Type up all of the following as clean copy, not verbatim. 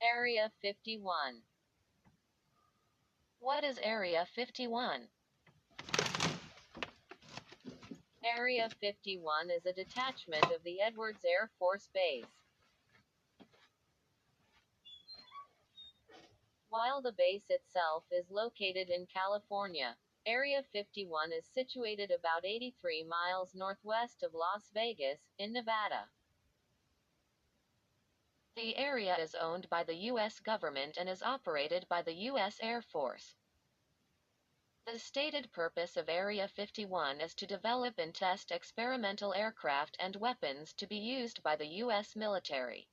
Area 51. What is Area 51? Area 51 is a detachment of the Edwards Air Force Base. While the base itself is located in California, Area 51 is situated about 83 miles northwest of Las Vegas, in Nevada. The area is owned by the U.S. government and is operated by the U.S. Air Force. The stated purpose of Area 51 is to develop and test experimental aircraft and weapons to be used by the U.S. military.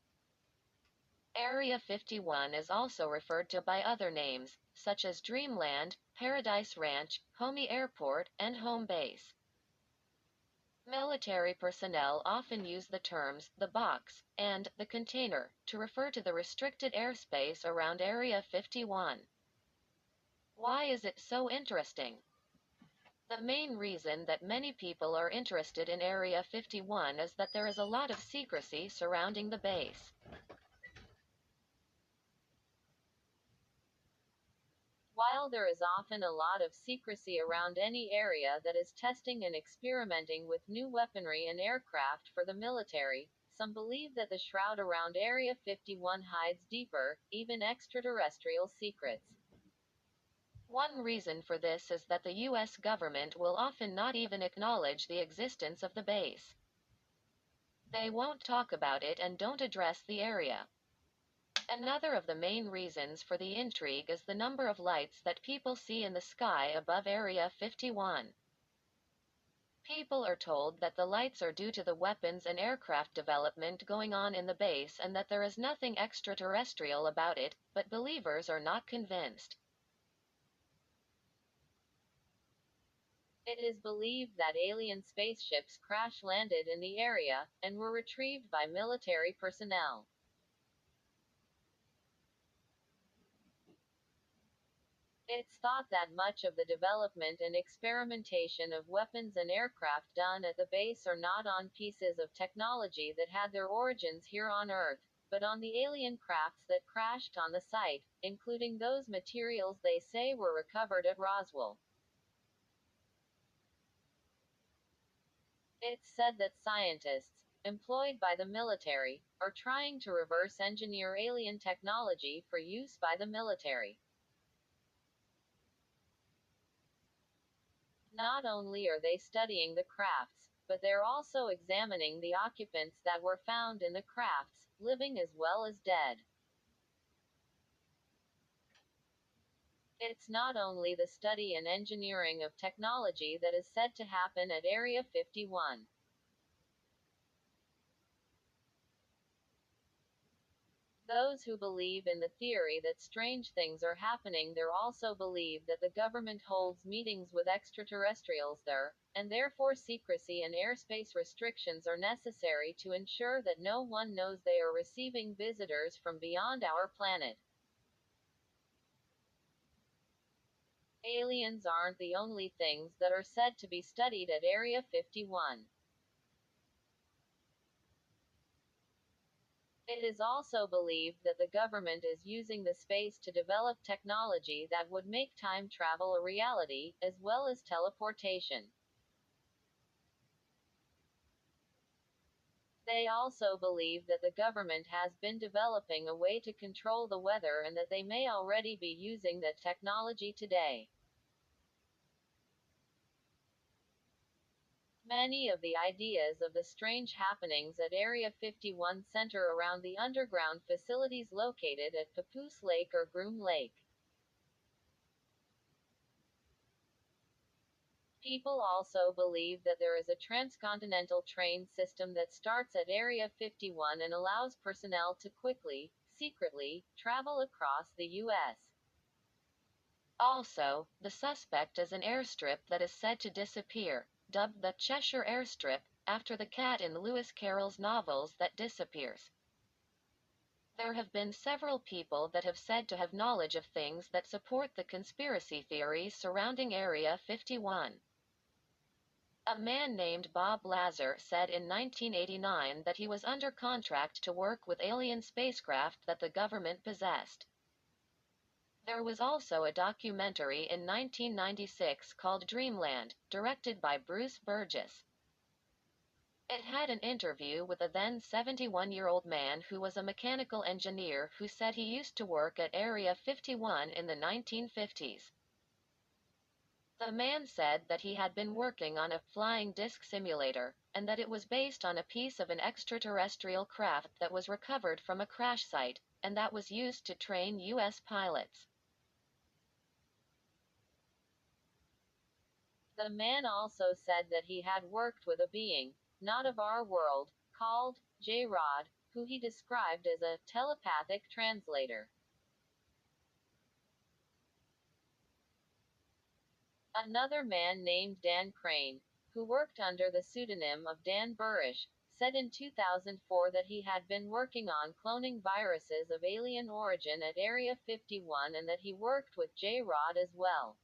Area 51 is also referred to by other names, such as Dreamland, Paradise Ranch, Homey Airport, and Home Base. Military personnel often use the terms "the box" and "the container" to refer to the restricted airspace around Area 51. Why is it so interesting? The main reason that many people are interested in Area 51 is that there is a lot of secrecy surrounding the base. While there is often a lot of secrecy around any area that is testing and experimenting with new weaponry and aircraft for the military, some believe that the shroud around Area 51 hides deeper, even extraterrestrial secrets. One reason for this is that the U.S. government will often not even acknowledge the existence of the base. They won't talk about it and don't address the area. Another of the main reasons for the intrigue is the number of lights that people see in the sky above Area 51. People are told that the lights are due to the weapons and aircraft development going on in the base and that there is nothing extraterrestrial about it, but believers are not convinced. It is believed that alien spaceships crash-landed in the area, and were retrieved by military personnel. It's thought that much of the development and experimentation of weapons and aircraft done at the base are not on pieces of technology that had their origins here on Earth, but on the alien crafts that crashed on the site, including those materials they say were recovered at Roswell. It's said that scientists, employed by the military, are trying to reverse engineer alien technology for use by the military. Not only are they studying the crafts, but they're also examining the occupants that were found in the crafts, living as well as dead. It's not only the study and engineering of technology that is said to happen at Area 51. Those who believe in the theory that strange things are happening there also believe that the government holds meetings with extraterrestrials there, and therefore secrecy and airspace restrictions are necessary to ensure that no one knows they are receiving visitors from beyond our planet. Aliens aren't the only things that are said to be studied at Area 51. It is also believed that the government is using the space to develop technology that would make time travel a reality, as well as teleportation. They also believe that the government has been developing a way to control the weather and that they may already be using that technology today. Many of the ideas of the strange happenings at Area 51 center around the underground facilities located at Papoose Lake or Groom Lake. People also believe that there is a transcontinental train system that starts at Area 51 and allows personnel to quickly, secretly, travel across the U.S. Also, the suspect is an airstrip that is said to disappear, dubbed the Cheshire Airstrip, after the cat in Lewis Carroll's novels that disappears. There have been several people that have said to have knowledge of things that support the conspiracy theories surrounding Area 51. A man named Bob Lazar said in 1989 that he was under contract to work with alien spacecraft that the government possessed. There was also a documentary in 1996 called Dreamland, directed by Bruce Burgess. It had an interview with a then 71-year-old man who was a mechanical engineer who said he used to work at Area 51 in the 1950s. The man said that he had been working on a flying disc simulator, and that it was based on a piece of an extraterrestrial craft that was recovered from a crash site, and that was used to train U.S. pilots. The man also said that he had worked with a being, not of our world, called J-Rod, who he described as a telepathic translator. Another man named Dan Crane, who worked under the pseudonym of Dan Burrish, said in 2004 that he had been working on cloning viruses of alien origin at Area 51 and that he worked with J-Rod as well.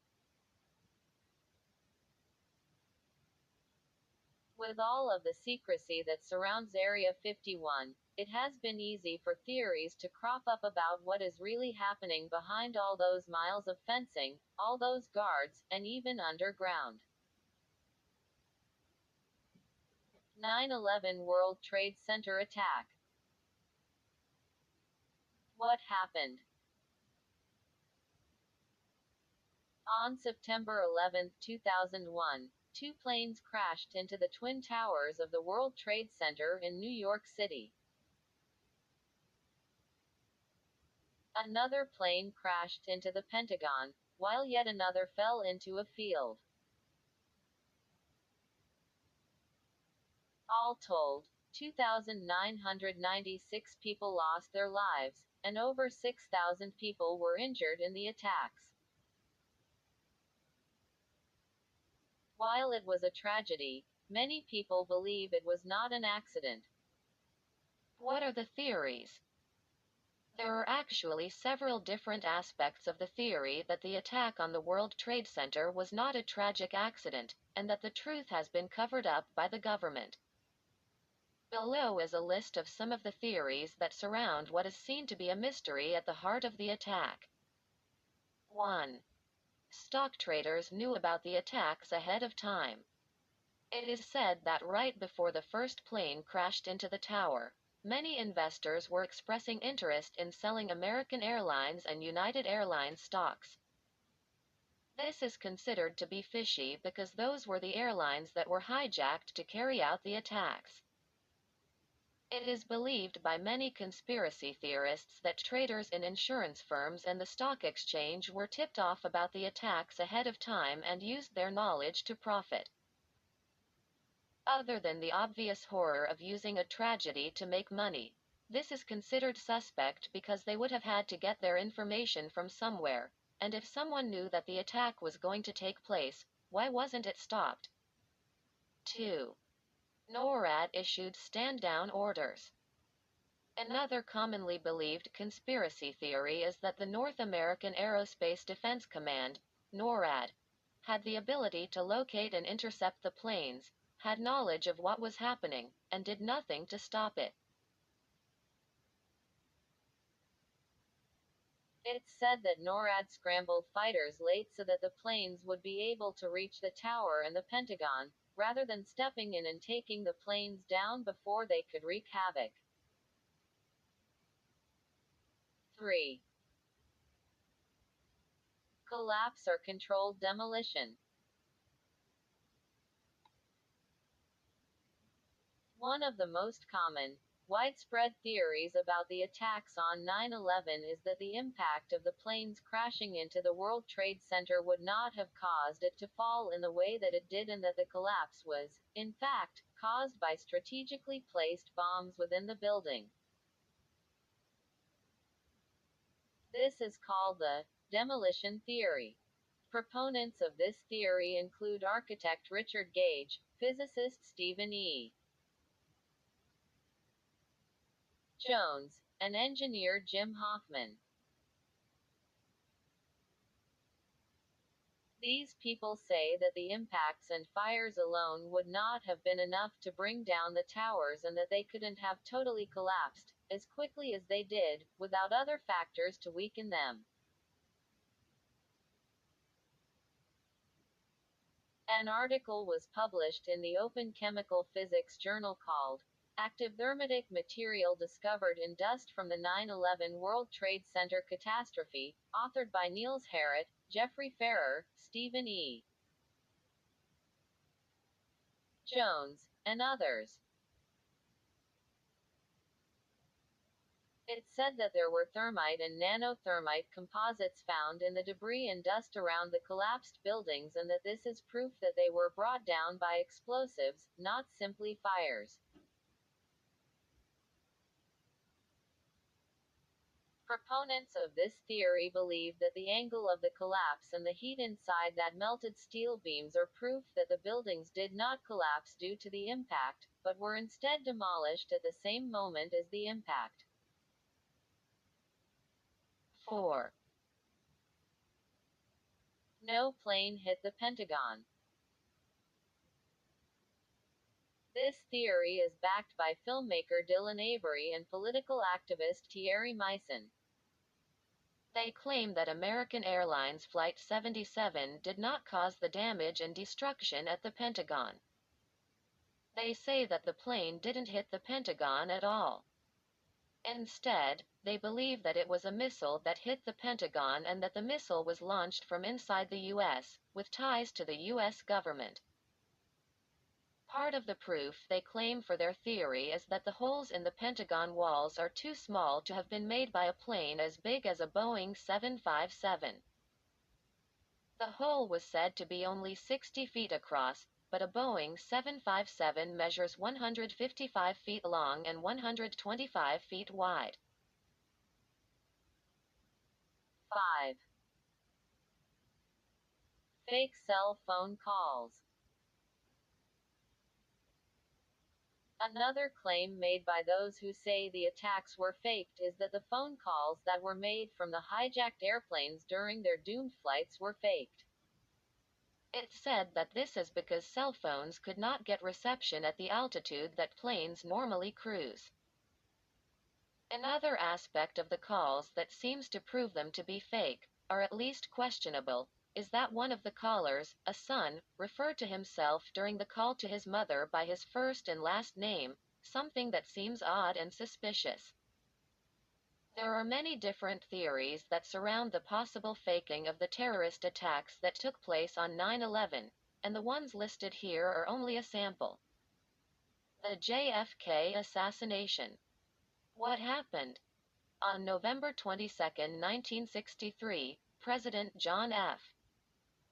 With all of the secrecy that surrounds Area 51, it has been easy for theories to crop up about what is really happening behind all those miles of fencing, all those guards, and even underground. 9/11 World Trade Center attack. What happened? On September 11, 2001, two planes crashed into the Twin Towers of the World Trade Center in New York City. Another plane crashed into the Pentagon, while yet another fell into a field. All told, 2,996 people lost their lives, and over 6,000 people were injured in the attacks. While it was a tragedy, many people believe it was not an accident. What are the theories? There are actually several different aspects of the theory that the attack on the World Trade Center was not a tragic accident, and that the truth has been covered up by the government. Below is a list of some of the theories that surround what is seen to be a mystery at the heart of the attack. 1. Stock traders knew about the attacks ahead of time. It is said that right before the first plane crashed into the tower, many investors were expressing interest in selling American Airlines and United Airlines stocks. This is considered to be fishy because those were the airlines that were hijacked to carry out the attacks. It is believed by many conspiracy theorists that traders in insurance firms and the stock exchange were tipped off about the attacks ahead of time and used their knowledge to profit. Other than the obvious horror of using a tragedy to make money, this is considered suspect because they would have had to get their information from somewhere, and if someone knew that the attack was going to take place, why wasn't it stopped? 2. NORAD issued stand-down orders. Another commonly believed conspiracy theory is that the North American Aerospace Defense Command, NORAD, had the ability to locate and intercept the planes, had knowledge of what was happening, and did nothing to stop it. It's said that NORAD scrambled fighters late so that the planes would be able to reach the tower and the Pentagon, rather than stepping in and taking the planes down before they could wreak havoc. 3. Collapse or controlled demolition. One of the most common, widespread theories about the attacks on 9/11 is that the impact of the planes crashing into the World Trade Center would not have caused it to fall in the way that it did and that the collapse was, in fact, caused by strategically placed bombs within the building. This is called the demolition theory. Proponents of this theory include architect Richard Gage, physicist Stephen E. Jones, and engineer Jim Hoffman. These people say that the impacts and fires alone would not have been enough to bring down the towers and that they couldn't have totally collapsed, as quickly as they did, without other factors to weaken them. An article was published in the Open Chemical Physics journal called Active Thermitic Material Discovered in Dust from the 9/11 World Trade Center Catastrophe, authored by Niels Harrit, Jeffrey Ferrer, Stephen E. Jones, and others. It said that there were thermite and nanothermite composites found in the debris and dust around the collapsed buildings and that this is proof that they were brought down by explosives, not simply fires. Proponents of this theory believe that the angle of the collapse and the heat inside that melted steel beams are proof that the buildings did not collapse due to the impact, but were instead demolished at the same moment as the impact. 4. No plane hit the Pentagon. This theory is backed by filmmaker Dylan Avery and political activist Thierry Meisen. They claim that American Airlines Flight 77 did not cause the damage and destruction at the Pentagon. They say that the plane didn't hit the Pentagon at all. Instead, they believe that it was a missile that hit the Pentagon and that the missile was launched from inside the U.S., with ties to the U.S. government. Part of the proof they claim for their theory is that the holes in the Pentagon walls are too small to have been made by a plane as big as a Boeing 757. The hole was said to be only 60 feet across, but a Boeing 757 measures 155 feet long and 125 feet wide. 5. Fake cell phone calls. Another claim made by those who say the attacks were faked is that the phone calls that were made from the hijacked airplanes during their doomed flights were faked. It's said that this is because cell phones could not get reception at the altitude that planes normally cruise. Another aspect of the calls that seems to prove them to be fake, or at least questionable, is that one of the callers, a son, referred to himself during the call to his mother by his first and last name, something that seems odd and suspicious. There are many different theories that surround the possible faking of the terrorist attacks that took place on 9/11, and the ones listed here are only a sample. The JFK assassination. What happened? On November 22, 1963, President John F.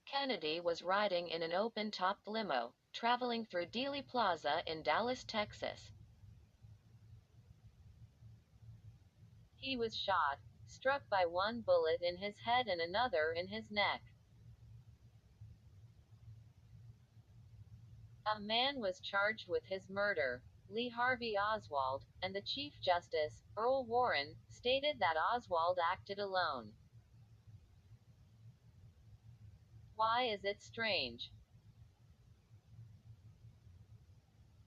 Kennedy was riding in an open-topped limo, traveling through Dealey Plaza in Dallas, Texas. He was shot, struck by one bullet in his head and another in his neck. A man was charged with his murder. Lee Harvey Oswald, and the Chief Justice, Earl Warren, stated that Oswald acted alone. Why is it strange?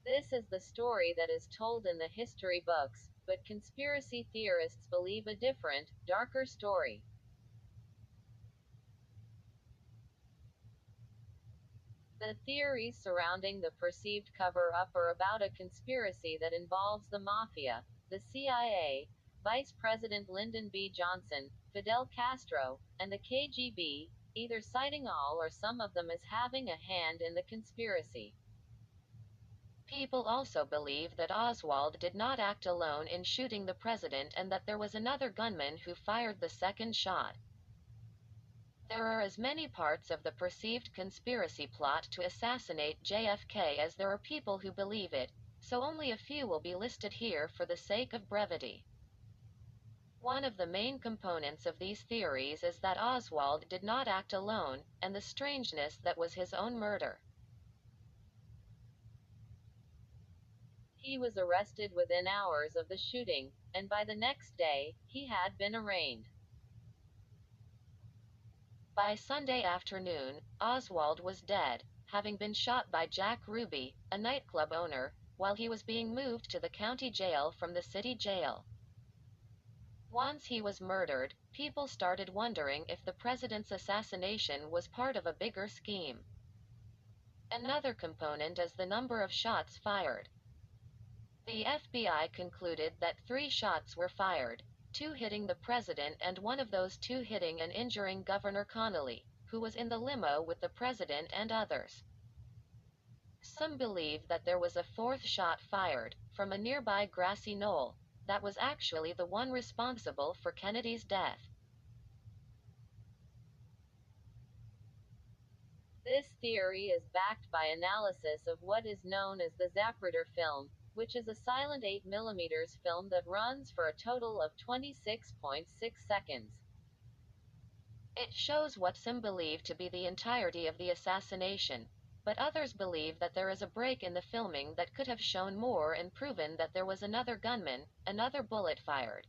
This is the story that is told in the history books, but conspiracy theorists believe a different, darker story. The theories surrounding the perceived cover-up are about a conspiracy that involves the Mafia, the CIA, Vice President Lyndon B. Johnson, Fidel Castro, and the KGB, either citing all or some of them as having a hand in the conspiracy. People also believe that Oswald did not act alone in shooting the president and that there was another gunman who fired the second shot. There are as many parts of the perceived conspiracy plot to assassinate JFK as there are people who believe it, so only a few will be listed here for the sake of brevity. One of the main components of these theories is that Oswald did not act alone, and the strangeness that was his own murder. He was arrested within hours of the shooting, and by the next day, he had been arraigned. By Sunday afternoon, Oswald was dead, having been shot by Jack Ruby, a nightclub owner, while he was being moved to the county jail from the city jail. Once he was murdered, people started wondering if the president's assassination was part of a bigger scheme. Another component is the number of shots fired. The FBI concluded that 3 shots were fired, 2 hitting the president and one of those 2 hitting and injuring Governor Connolly, who was in the limo with the president and others. Some believe that there was a 4th shot fired, from a nearby grassy knoll, that was actually the one responsible for Kennedy's death. This theory is backed by analysis of what is known as the Zapruder film, which is a silent 8mm film that runs for a total of 26.6 seconds. It shows what some believe to be the entirety of the assassination, but others believe that there is a break in the filming that could have shown more and proven that there was another gunman, another bullet fired.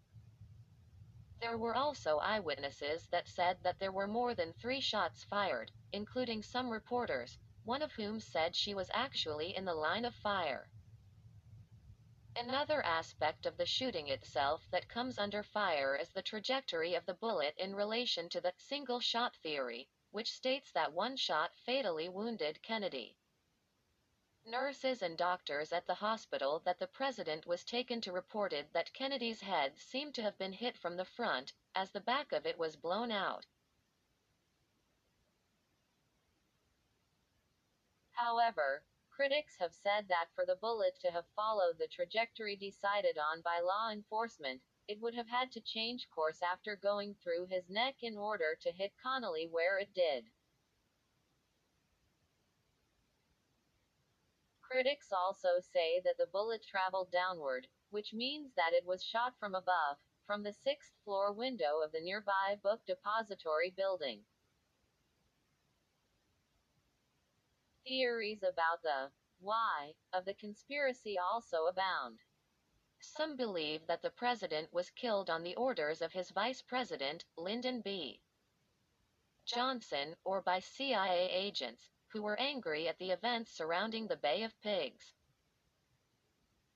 There were also eyewitnesses that said that there were more than 3 shots fired, including some reporters, one of whom said she was actually in the line of fire. Another aspect of the shooting itself that comes under fire is the trajectory of the bullet in relation to the single shot theory, which states that one shot fatally wounded Kennedy. Nurses and doctors at the hospital that the president was taken to reported that Kennedy's head seemed to have been hit from the front, as the back of it was blown out. However, critics have said that for the bullet to have followed the trajectory decided on by law enforcement, it would have had to change course after going through his neck in order to hit Connolly where it did. Critics also say that the bullet traveled downward, which means that it was shot from above, from the 6th floor window of the nearby book depository building. Theories about the why of the conspiracy also abound. Some believe that the president was killed on the orders of his vice president, Lyndon B. Johnson, or by CIA agents, who were angry at the events surrounding the Bay of Pigs.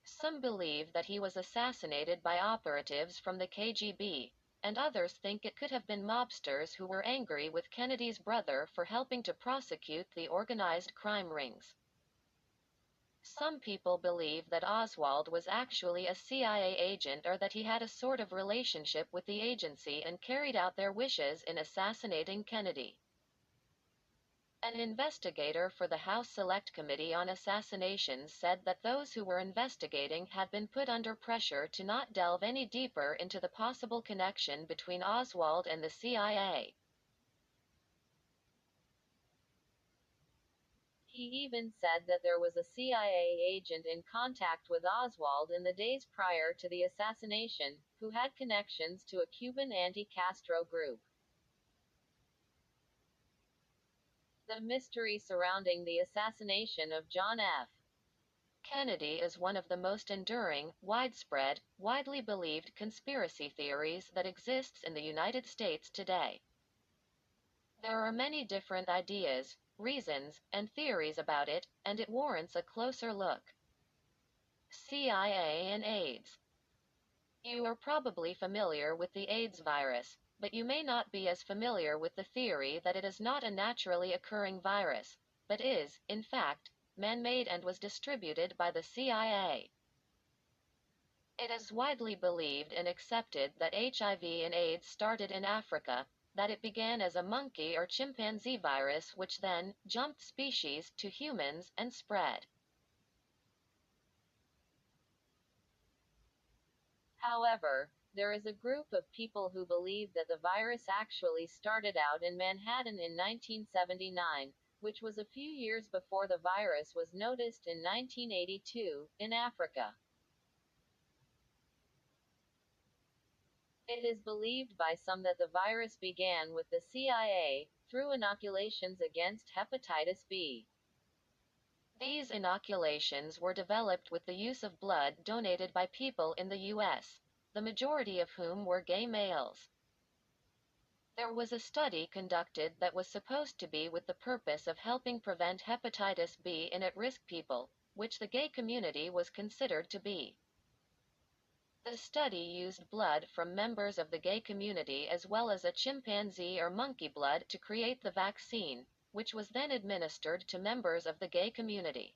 Some believe that he was assassinated by operatives from the KGB, and others think it could have been mobsters who were angry with Kennedy's brother for helping to prosecute the organized crime rings. Some people believe that Oswald was actually a CIA agent or that he had a sort of relationship with the agency and carried out their wishes in assassinating Kennedy. An investigator for the House Select Committee on Assassinations said that those who were investigating had been put under pressure to not delve any deeper into the possible connection between Oswald and the CIA. He even said that there was a CIA agent in contact with Oswald in the days prior to the assassination, who had connections to a Cuban anti-Castro group. The mystery surrounding the assassination of John F. Kennedy is one of the most enduring, widespread, widely believed conspiracy theories that exists in the United States today. There are many different ideas, reasons, and theories about it, and it warrants a closer look. CIA and AIDS. You are probably familiar with the AIDS virus, but you may not be as familiar with the theory that it is not a naturally occurring virus, but is, in fact, man-made and was distributed by the CIA. It is widely believed and accepted that HIV and AIDS started in Africa, that it began as a monkey or chimpanzee virus which then jumped species to humans and spread. However, there is a group of people who believe that the virus actually started out in Manhattan in 1979, which was a few years before the virus was noticed in 1982, in Africa. It is believed by some that the virus began with the CIA, through inoculations against hepatitis B. These inoculations were developed with the use of blood donated by people in the U.S., the majority of whom were gay males. There was a study conducted that was supposed to be with the purpose of helping prevent hepatitis B in at-risk people, which the gay community was considered to be. The study used blood from members of the gay community as well as a chimpanzee or monkey blood to create the vaccine, which was then administered to members of the gay community.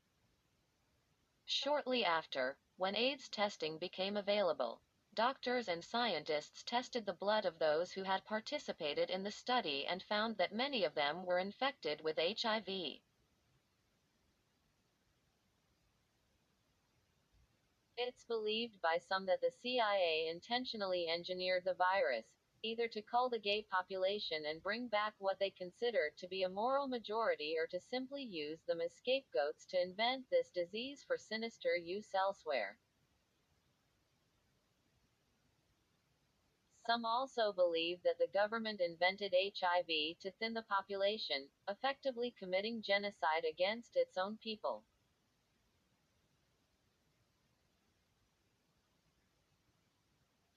Shortly after, when AIDS testing became available, doctors and scientists tested the blood of those who had participated in the study and found that many of them were infected with HIV. It's believed by some that the CIA intentionally engineered the virus, either to cull the gay population and bring back what they consider to be a moral majority or to simply use them as scapegoats to invent this disease for sinister use elsewhere. Some also believe that the government invented HIV to thin the population, effectively committing genocide against its own people.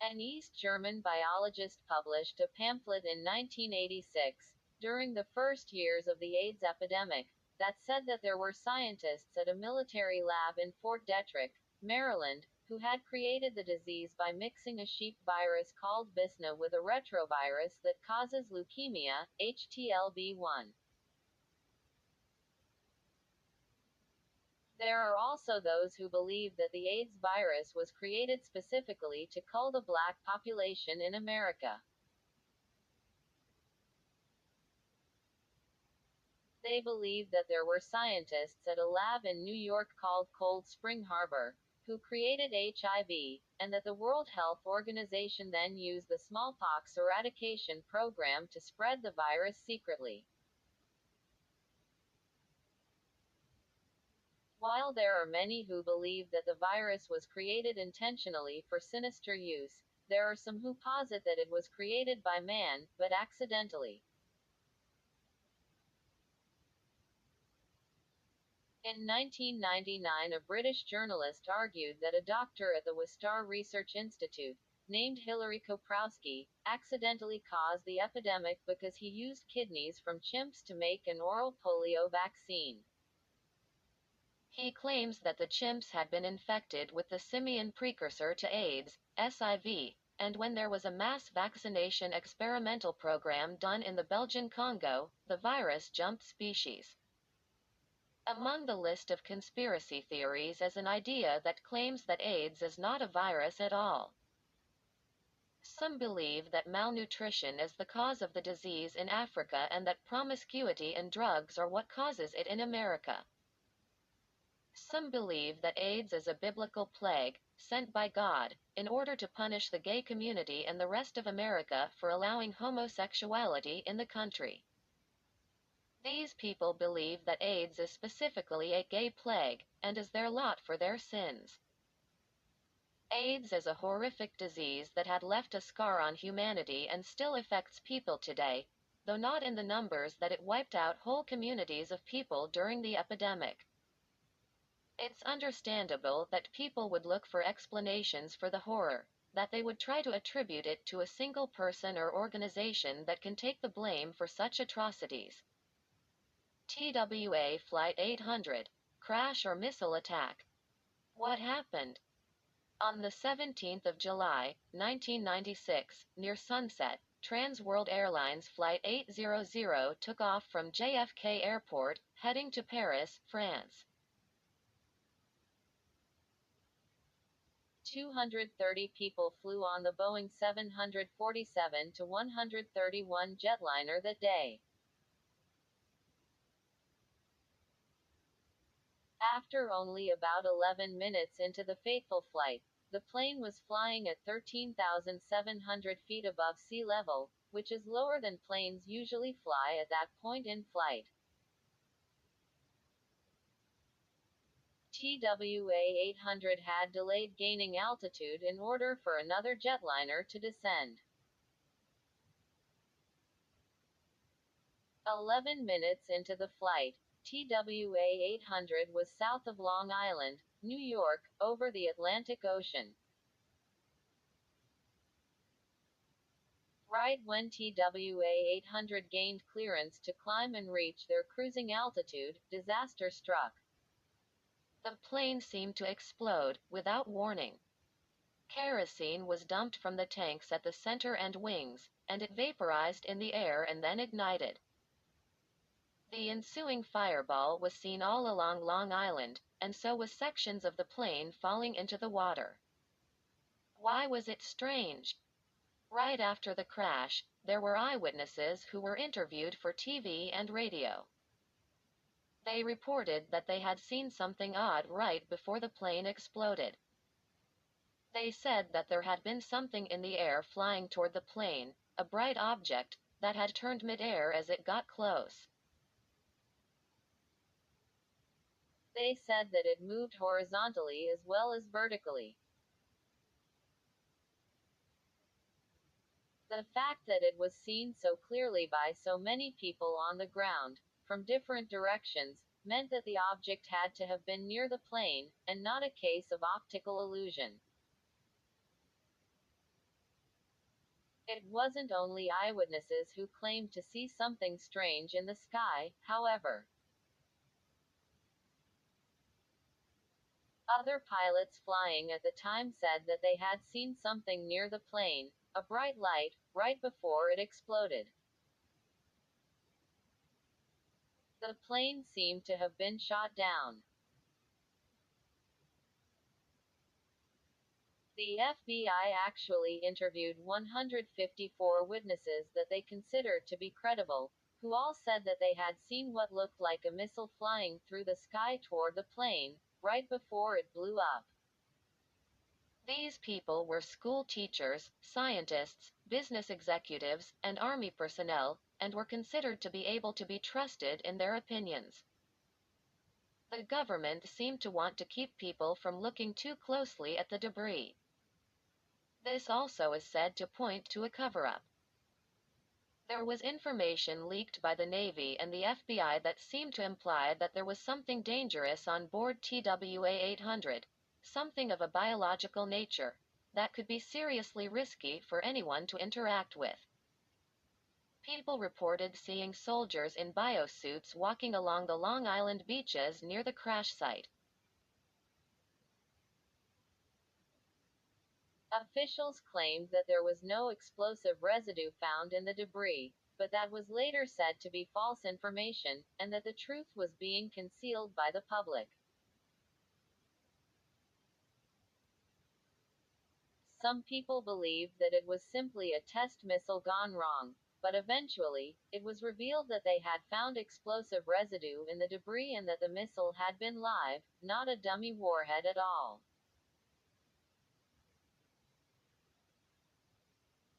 An East German biologist published a pamphlet in 1986, during the first years of the AIDS epidemic, that said that there were scientists at a military lab in Fort Detrick, Maryland, who had created the disease by mixing a sheep virus called bisna with a retrovirus that causes leukemia, HTLV1. There are also those who believe that the AIDS virus was created specifically to cull the black population in America. They believe that there were scientists at a lab in New York called Cold Spring Harbor, who created HIV, and that the World Health Organization then used the smallpox eradication program to spread the virus secretly. While there are many who believe that the virus was created intentionally for sinister use, there are some who posit that it was created by man, but accidentally. In 1999, a British journalist argued that a doctor at the Wistar Research Institute, named Hilary Koprowski, accidentally caused the epidemic because he used kidneys from chimps to make an oral polio vaccine. He claims that the chimps had been infected with the simian precursor to AIDS, SIV, and when there was a mass vaccination experimental program done in the Belgian Congo, the virus jumped species. Among the list of conspiracy theories is an idea that claims that AIDS is not a virus at all. Some believe that malnutrition is the cause of the disease in Africa and that promiscuity and drugs are what causes it in America. Some believe that AIDS is a biblical plague, sent by God, in order to punish the gay community and the rest of America for allowing homosexuality in the country. These people believe that AIDS is specifically a gay plague, and is their lot for their sins. AIDS is a horrific disease that had left a scar on humanity and still affects people today, though not in the numbers that it wiped out whole communities of people during the epidemic. It's understandable that people would look for explanations for the horror, that they would try to attribute it to a single person or organization that can take the blame for such atrocities. TWA Flight 800, crash or missile attack. What happened? On the 17th of July, 1996, near sunset, Trans World Airlines Flight 800 took off from JFK Airport, heading to Paris, France. 230 people flew on the Boeing 747-131 jetliner that day. After only about 11 minutes into the fateful flight, the plane was flying at 13,700 feet above sea level, which is lower than planes usually fly at that point in flight. TWA 800 had delayed gaining altitude in order for another jetliner to descend. 11 minutes into the flight, TWA 800 was south of Long Island, New York, over the Atlantic Ocean. Right when TWA 800 gained clearance to climb and reach their cruising altitude, disaster struck. The plane seemed to explode, without warning. Kerosene was dumped from the tanks at the center and wings, and it vaporized in the air and then ignited. The ensuing fireball was seen all along Long Island, and so was sections of the plane falling into the water. Why was it strange? Right after the crash, there were eyewitnesses who were interviewed for TV and radio. They reported that they had seen something odd right before the plane exploded. They said that there had been something in the air flying toward the plane, a bright object, that had turned mid-air as it got close. They said that it moved horizontally as well as vertically. The fact that it was seen so clearly by so many people on the ground, from different directions, meant that the object had to have been near the plane, and not a case of optical illusion. It wasn't only eyewitnesses who claimed to see something strange in the sky, however. Other pilots flying at the time said that they had seen something near the plane, a bright light, right before it exploded. The plane seemed to have been shot down. The FBI actually interviewed 154 witnesses that they considered to be credible, who all said that they had seen what looked like a missile flying through the sky toward the plane, right before it blew up. These people were school teachers, scientists, business executives, and army personnel, and were considered to be able to be trusted in their opinions. The government seemed to want to keep people from looking too closely at the debris. This also is said to point to a cover-up. There was information leaked by the Navy and the FBI that seemed to imply that there was something dangerous on board TWA 800, something of a biological nature, that could be seriously risky for anyone to interact with. People reported seeing soldiers in biosuits walking along the Long Island beaches near the crash site. Officials claimed that there was no explosive residue found in the debris, but that was later said to be false information, and that the truth was being concealed by the public. Some people believed that it was simply a test missile gone wrong, but eventually, it was revealed that they had found explosive residue in the debris and that the missile had been live, not a dummy warhead at all.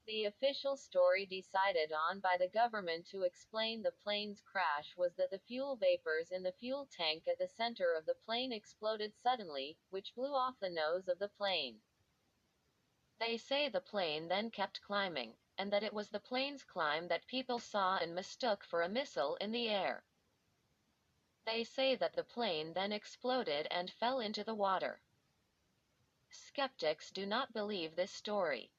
The official story decided on by the government to explain the plane's crash was that the fuel vapors in the fuel tank at the center of the plane exploded suddenly, which blew off the nose of the plane. They say the plane then kept climbing, and that it was the plane's climb that people saw and mistook for a missile in the air. They say that the plane then exploded and fell into the water. Skeptics do not believe this story.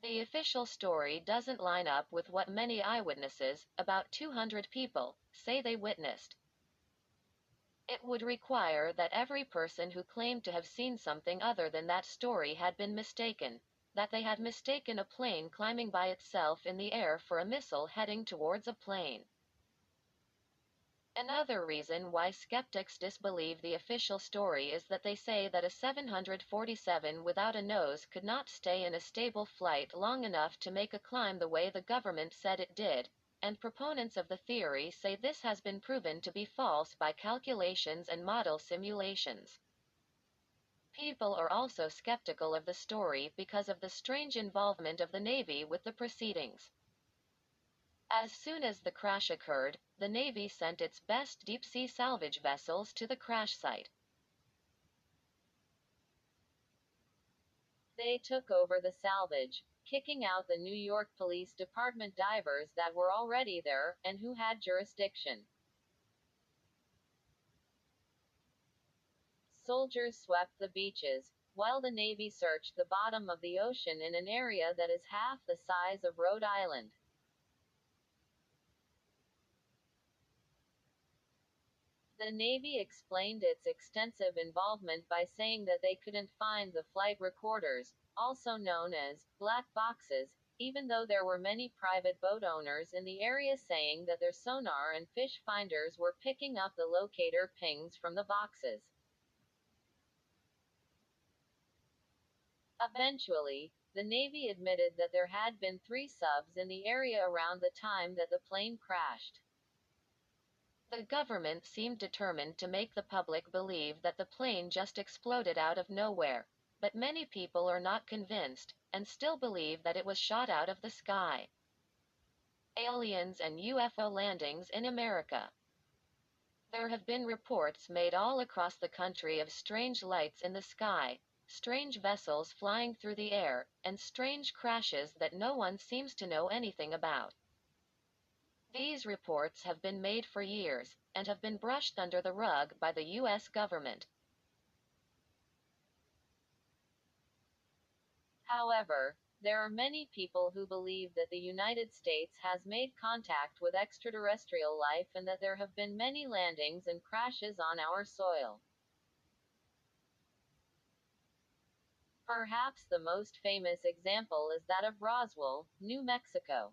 The official story doesn't line up with what many eyewitnesses, about 200 people, say they witnessed. It would require that every person who claimed to have seen something other than that story had been mistaken, that they had mistaken a plane climbing by itself in the air for a missile heading towards a plane. Another reason why skeptics disbelieve the official story is that they say that a 747 without a nose could not stay in a stable flight long enough to make a climb the way the government said it did, and proponents of the theory say this has been proven to be false by calculations and model simulations. People are also skeptical of the story because of the strange involvement of the Navy with the proceedings. As soon as the crash occurred, the Navy sent its best deep-sea salvage vessels to the crash site. They took over the salvage, kicking out the New York Police Department divers that were already there, and who had jurisdiction. Soldiers swept the beaches, while the Navy searched the bottom of the ocean in an area that is half the size of Rhode Island. The Navy explained its extensive involvement by saying that they couldn't find the flight recorders, also known as black boxes, even though there were many private boat owners in the area saying that their sonar and fish finders were picking up the locator pings from the boxes. Eventually, the Navy admitted that there had been 3 subs in the area around the time that the plane crashed. The government seemed determined to make the public believe that the plane just exploded out of nowhere, but many people are not convinced, and still believe that it was shot out of the sky. Aliens and UFO landings in America. There have been reports made all across the country of strange lights in the sky, strange vessels flying through the air, and strange crashes that no one seems to know anything about. These reports have been made for years, and have been brushed under the rug by the U.S. government. However, there are many people who believe that the United States has made contact with extraterrestrial life and that there have been many landings and crashes on our soil. Perhaps the most famous example is that of Roswell, New Mexico.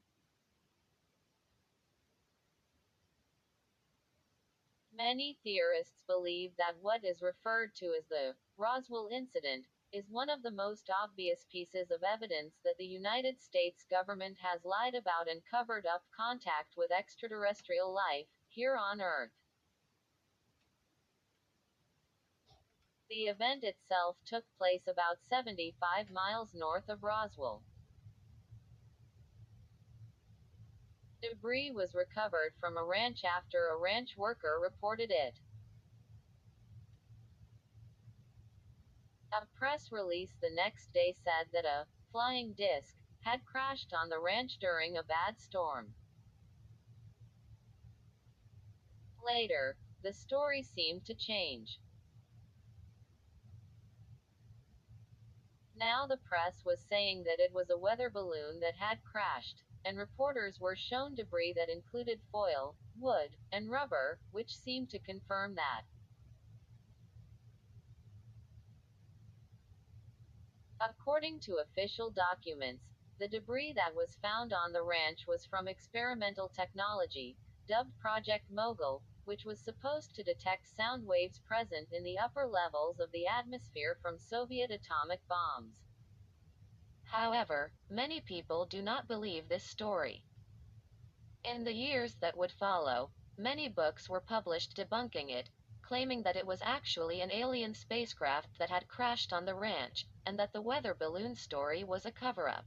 Many theorists believe that what is referred to as the Roswell incident is one of the most obvious pieces of evidence that the United States government has lied about and covered up contact with extraterrestrial life here on Earth. The event itself took place about 75 miles north of Roswell. Debris was recovered from a ranch after a ranch worker reported it. A press release the next day said that a flying disc had crashed on the ranch during a bad storm. Later, the story seemed to change. Now the press was saying that it was a weather balloon that had crashed, and reporters were shown debris that included foil, wood, and rubber, which seemed to confirm that. According to official documents, the debris that was found on the ranch was from experimental technology, dubbed Project Mogul, which was supposed to detect sound waves present in the upper levels of the atmosphere from Soviet atomic bombs. However, many people do not believe this story. In the years that would follow, many books were published debunking it, claiming that it was actually an alien spacecraft that had crashed on the ranch, and that the weather balloon story was a cover-up.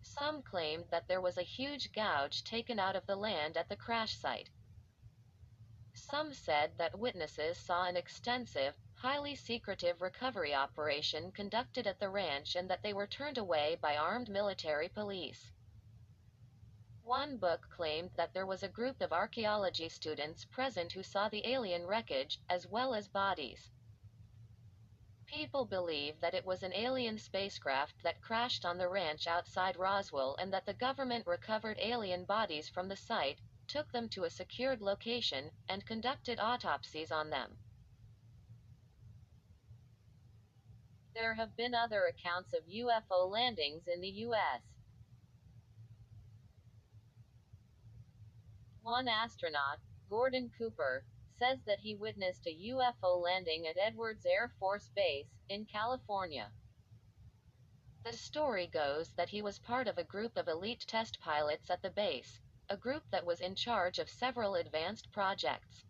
Some claimed that there was a huge gouge taken out of the land at the crash site. Some said that witnesses saw an extensive, highly secretive recovery operation conducted at the ranch and that they were turned away by armed military police. One book claimed that there was a group of archaeology students present who saw the alien wreckage, as well as bodies. People believe that it was an alien spacecraft that crashed on the ranch outside Roswell and that the government recovered alien bodies from the site, took them to a secured location, and conducted autopsies on them. There have been other accounts of UFO landings in the U.S. One astronaut, Gordon Cooper, says that he witnessed a UFO landing at Edwards Air Force Base, in California. The story goes that he was part of a group of elite test pilots at the base, a group that was in charge of several advanced projects.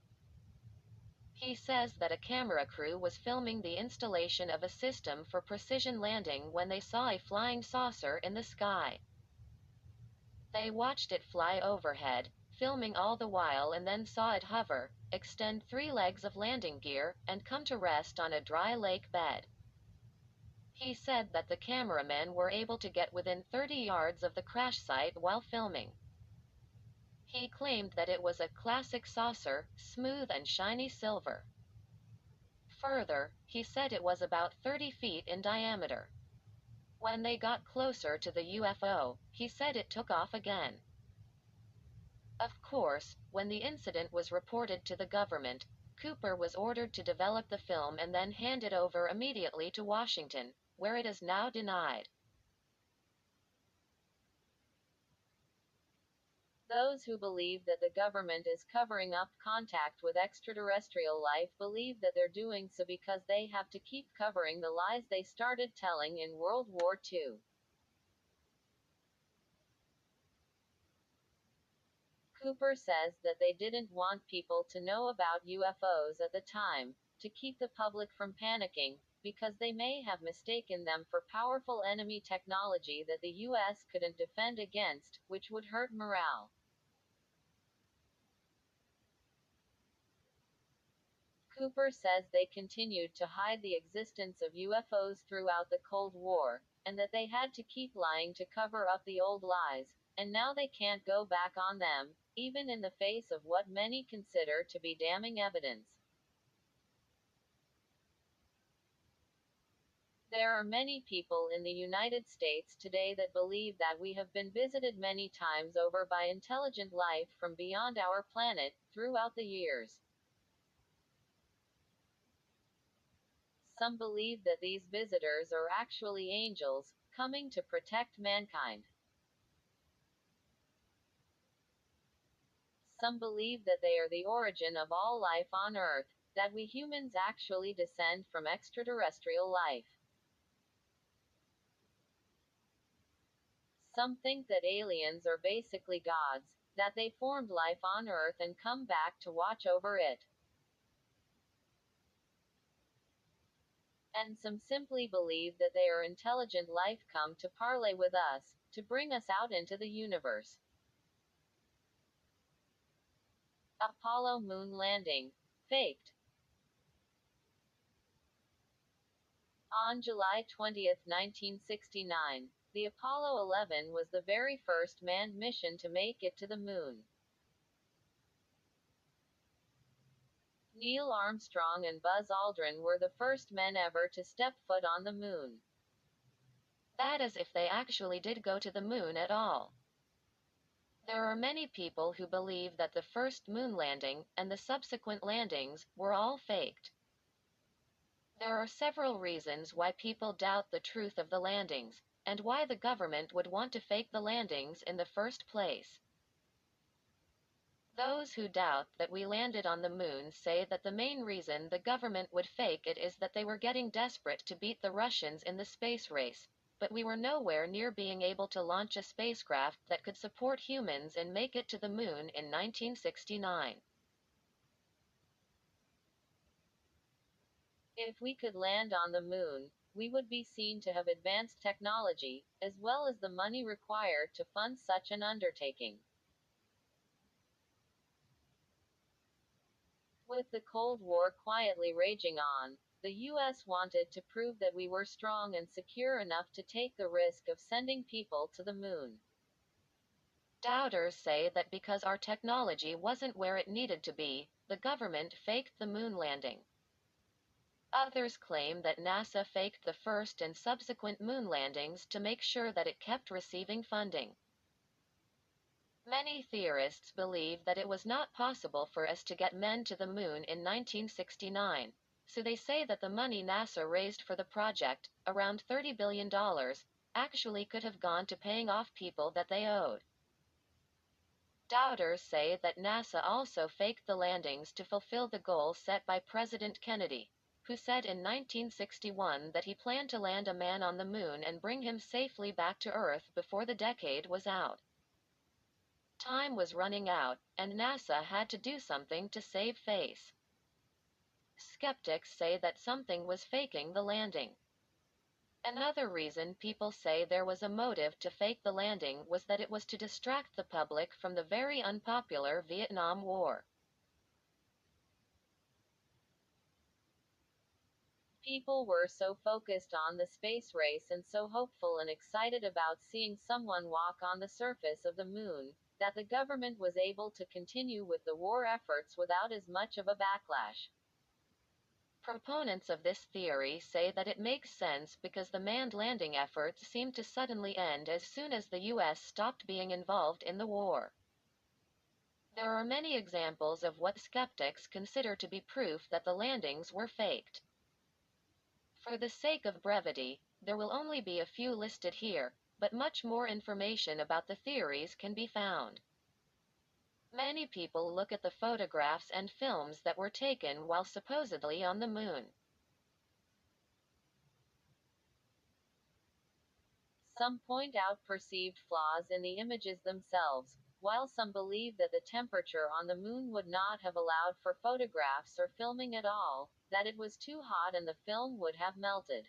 He says that a camera crew was filming the installation of a system for precision landing when they saw a flying saucer in the sky. They watched it fly overhead, filming all the while, and then saw it hover, extend 3 legs of landing gear, and come to rest on a dry lake bed. He said that the cameramen were able to get within 30 yards of the crash site while filming. He claimed that it was a classic saucer, smooth and shiny silver. Further, he said it was about 30 feet in diameter. When they got closer to the UFO, he said it took off again. Of course, when the incident was reported to the government, Cooper was ordered to develop the film and then hand it over immediately to Washington, where it is now denied. Those who believe that the government is covering up contact with extraterrestrial life believe that they're doing so because they have to keep covering the lies they started telling in World War II. Cooper says that they didn't want people to know about UFOs at the time, to keep the public from panicking, because they may have mistaken them for powerful enemy technology that the US couldn't defend against, which would hurt morale. Cooper says they continued to hide the existence of UFOs throughout the Cold War, and that they had to keep lying to cover up the old lies, and now they can't go back on them, even in the face of what many consider to be damning evidence. There are many people in the United States today that believe that we have been visited many times over by intelligent life from beyond our planet, throughout the years. Some believe that these visitors are actually angels, coming to protect mankind. Some believe that they are the origin of all life on Earth, that we humans actually descend from extraterrestrial life. Some think that aliens are basically gods, that they formed life on Earth and come back to watch over it. And some simply believe that they are intelligent life come to parley with us, to bring us out into the universe. Apollo moon landing. Faked. On July 20, 1969, the Apollo 11 was the very first manned mission to make it to the moon. Neil Armstrong and Buzz Aldrin were the first men ever to step foot on the moon. That is if they actually did go to the moon at all. There are many people who believe that the first moon landing, and the subsequent landings, were all faked. There are several reasons why people doubt the truth of the landings, and why the government would want to fake the landings in the first place. Those who doubt that we landed on the moon say that the main reason the government would fake it is that they were getting desperate to beat the Russians in the space race, but we were nowhere near being able to launch a spacecraft that could support humans and make it to the moon in 1969. If we could land on the moon, we would be seen to have advanced technology, as well as the money required to fund such an undertaking. With the Cold War quietly raging on, the US wanted to prove that we were strong and secure enough to take the risk of sending people to the moon. Doubters say that because our technology wasn't where it needed to be, the government faked the moon landing. Others claim that NASA faked the first and subsequent moon landings to make sure that it kept receiving funding. Many theorists believe that it was not possible for us to get men to the moon in 1969, so they say that the money NASA raised for the project, around $30 billion, actually could have gone to paying off people that they owed. Doubters say that NASA also faked the landings to fulfill the goal set by President Kennedy, who said in 1961 that he planned to land a man on the moon and bring him safely back to Earth before the decade was out. Time was running out, and NASA had to do something to save face. Skeptics say that something was faking the landing. Another reason people say there was a motive to fake the landing was that it was to distract the public from the very unpopular Vietnam War. People were so focused on the space race and so hopeful and excited about seeing someone walk on the surface of the moon, that the government was able to continue with the war efforts without as much of a backlash. Proponents of this theory say that it makes sense because the manned landing efforts seemed to suddenly end as soon as the U.S. stopped being involved in the war. There are many examples of what skeptics consider to be proof that the landings were faked. For the sake of brevity, there will only be a few listed here, but much more information about the theories can be found. Many people look at the photographs and films that were taken while supposedly on the moon. Some point out perceived flaws in the images themselves, while some believe that the temperature on the moon would not have allowed for photographs or filming at all, that it was too hot and the film would have melted.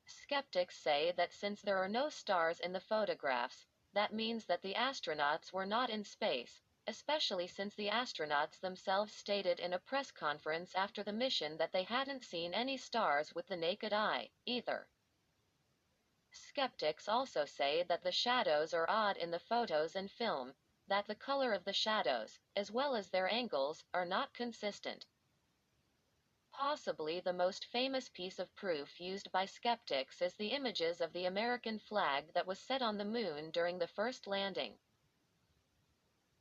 Skeptics say that since there are no stars in the photographs, that means that the astronauts were not in space, especially since the astronauts themselves stated in a press conference after the mission that they hadn't seen any stars with the naked eye, either. Skeptics also say that the shadows are odd in the photos and film, that the color of the shadows, as well as their angles, are not consistent. Possibly the most famous piece of proof used by skeptics is the images of the American flag that was set on the moon during the first landing.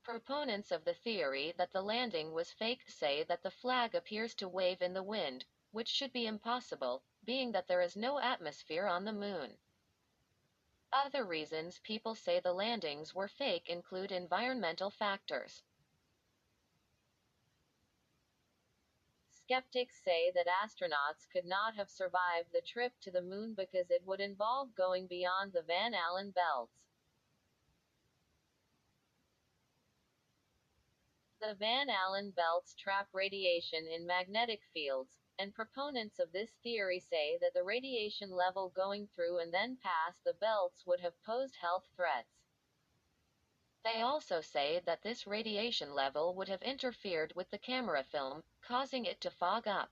Proponents of the theory that the landing was faked say that the flag appears to wave in the wind, which should be impossible, being that there is no atmosphere on the moon. Other reasons people say the landings were fake include environmental factors. Skeptics say that astronauts could not have survived the trip to the moon because it would involve going beyond the Van Allen belts. The Van Allen belts trap radiation in magnetic fields, and proponents of this theory say that the radiation level going through and then past the belts would have posed health threats. They also say that this radiation level would have interfered with the camera film, causing it to fog up.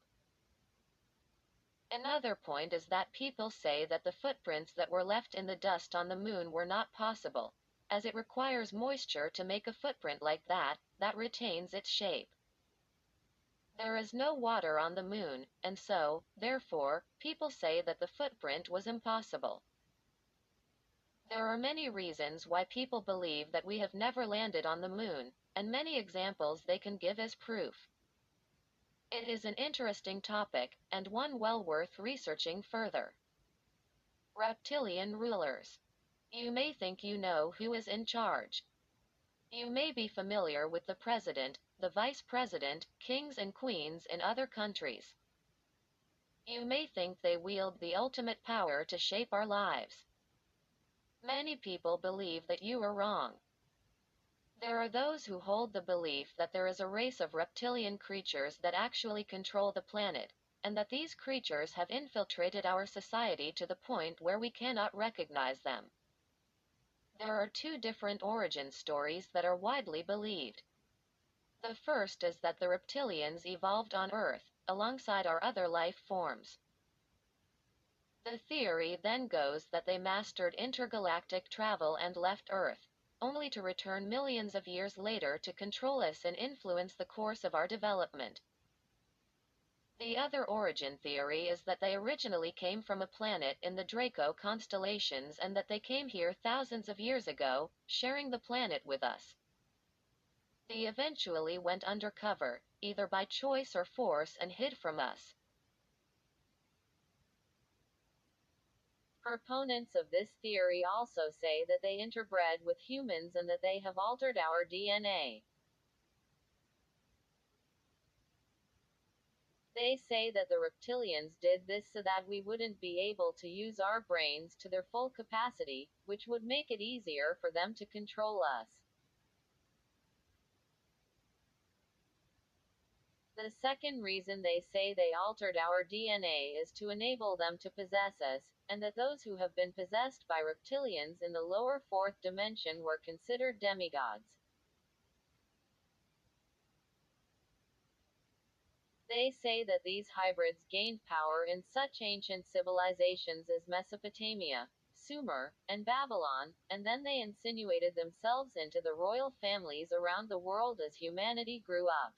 Another point is that people say that the footprints that were left in the dust on the moon were not possible, as it requires moisture to make a footprint like that retains its shape. There is no water on the moon, and so, therefore, people say that the footprint was impossible. There are many reasons why people believe that we have never landed on the moon, and many examples they can give as proof. It is an interesting topic, and one well worth researching further. Reptilian rulers. You may think you know who is in charge. You may be familiar with the president, the vice president, kings and queens in other countries. You may think they wield the ultimate power to shape our lives. Many people believe that you are wrong. There are those who hold the belief that there is a race of reptilian creatures that actually control the planet, and that these creatures have infiltrated our society to the point where we cannot recognize them. There are two different origin stories that are widely believed. The first is that the reptilians evolved on Earth, alongside our other life forms. The theory then goes that they mastered intergalactic travel and left Earth, only to return millions of years later to control us and influence the course of our development. The other origin theory is that they originally came from a planet in the Draco constellations and that they came here thousands of years ago, sharing the planet with us. They eventually went undercover, either by choice or force, and hid from us. Proponents of this theory also say that they interbred with humans and that they have altered our DNA. They say that the reptilians did this so that we wouldn't be able to use our brains to their full capacity, which would make it easier for them to control us. The second reason they say they altered our DNA is to enable them to possess us, and that those who have been possessed by reptilians in the lower fourth dimension were considered demigods. They say that these hybrids gained power in such ancient civilizations as Mesopotamia, Sumer, and Babylon, and then they insinuated themselves into the royal families around the world as humanity grew up.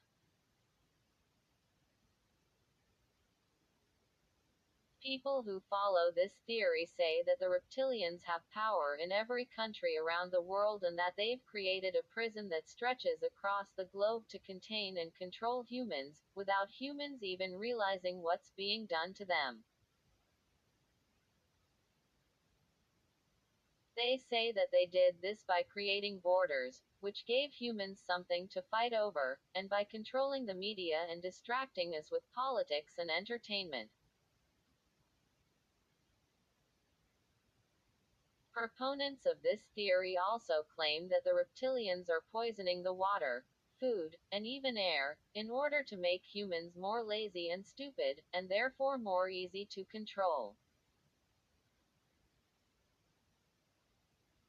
People who follow this theory say that the reptilians have power in every country around the world and that they've created a prison that stretches across the globe to contain and control humans, without humans even realizing what's being done to them. They say that they did this by creating borders, which gave humans something to fight over, and by controlling the media and distracting us with politics and entertainment. Proponents of this theory also claim that the reptilians are poisoning the water, food, and even air, in order to make humans more lazy and stupid, and therefore more easy to control.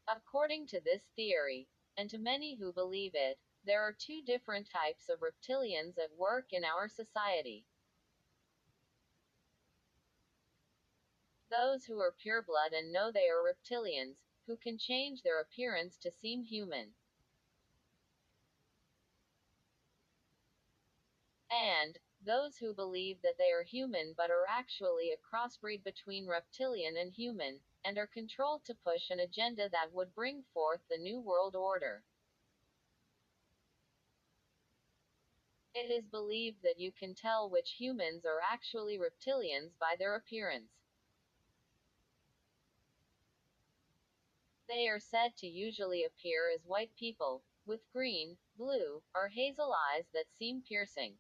According to this theory, and to many who believe it, there are two different types of reptilians at work in our society. Those who are pureblood and know they are reptilians, who can change their appearance to seem human. And those who believe that they are human but are actually a crossbreed between reptilian and human, and are controlled to push an agenda that would bring forth the New World Order. It is believed that you can tell which humans are actually reptilians by their appearance. They are said to usually appear as white people, with green, blue, or hazel eyes that seem piercing.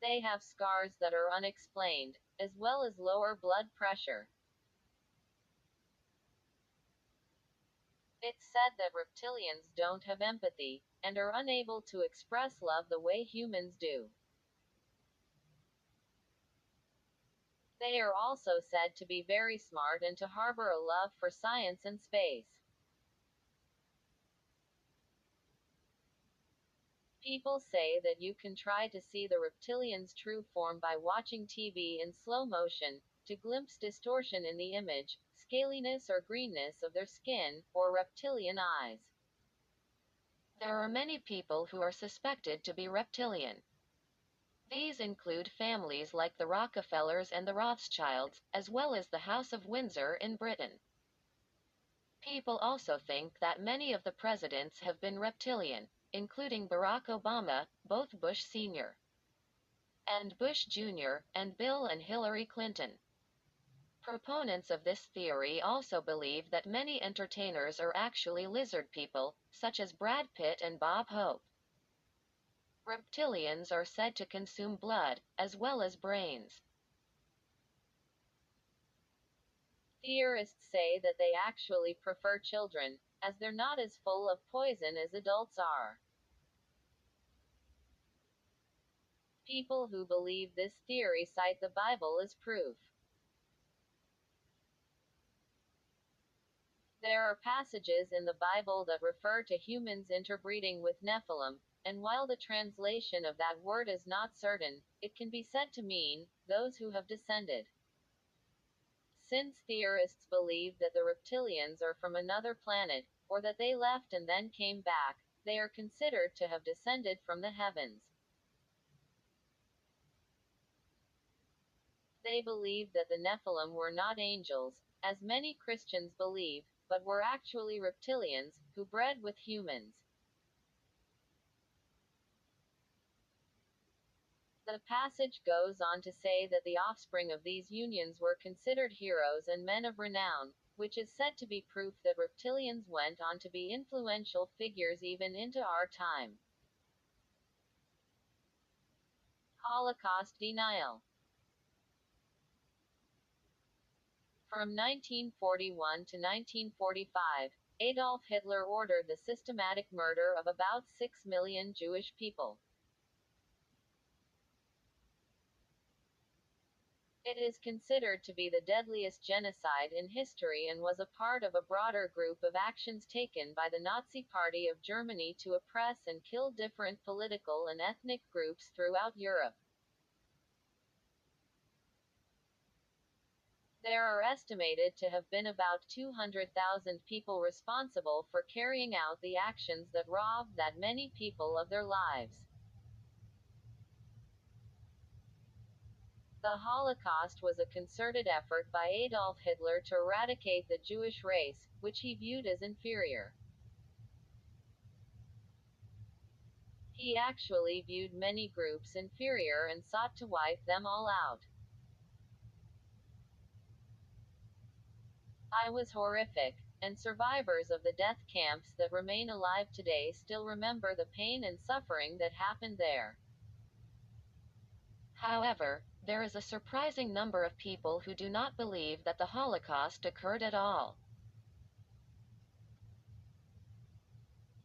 They have scars that are unexplained, as well as lower blood pressure. It's said that reptilians don't have empathy, and are unable to express love the way humans do. They are also said to be very smart and to harbor a love for science and space. People say that you can try to see the reptilian's true form by watching TV in slow motion, to glimpse distortion in the image, scaliness or greenness of their skin, or reptilian eyes. There are many people who are suspected to be reptilian. These include families like the Rockefellers and the Rothschilds, as well as the House of Windsor in Britain. People also think that many of the presidents have been reptilian, including Barack Obama, both Bush Sr. and Bush Jr., and Bill and Hillary Clinton. Proponents of this theory also believe that many entertainers are actually lizard people, such as Brad Pitt and Bob Hope. Reptilians are said to consume blood, as well as brains. Theorists say that they actually prefer children, as they're not as full of poison as adults are. People who believe this theory cite the Bible as proof. There are passages in the Bible that refer to humans interbreeding with Nephilim, and while the translation of that word is not certain, it can be said to mean those who have descended. Since theorists believe that the reptilians are from another planet, or that they left and then came back, they are considered to have descended from the heavens. They believe that the Nephilim were not angels, as many Christians believe, but were actually reptilians, who bred with humans. The passage goes on to say that the offspring of these unions were considered heroes and men of renown, which is said to be proof that reptilians went on to be influential figures even into our time. Holocaust denial. From 1941 to 1945, Adolf Hitler ordered the systematic murder of about 6 million Jewish people. It is considered to be the deadliest genocide in history and was a part of a broader group of actions taken by the Nazi Party of Germany to oppress and kill different political and ethnic groups throughout Europe. There are estimated to have been about 200,000 people responsible for carrying out the actions that robbed that many people of their lives. The Holocaust was a concerted effort by Adolf Hitler to eradicate the Jewish race, which he viewed as inferior. He actually viewed many groups inferior and sought to wipe them all out. I was horrific, and survivors of the death camps that remain alive today still remember the pain and suffering that happened there. However, there is a surprising number of people who do not believe that the Holocaust occurred at all.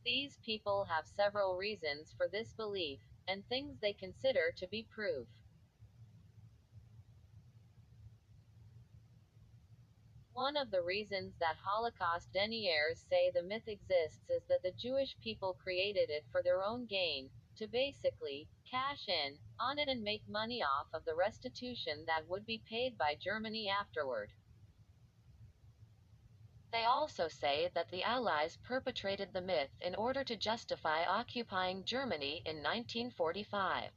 These people have several reasons for this belief, and things they consider to be proof. One of the reasons that Holocaust deniers say the myth exists is that the Jewish people created it for their own gain, to basically cash in on it and make money off of the restitution that would be paid by Germany afterward. They also say that the Allies perpetrated the myth in order to justify occupying Germany in 1945.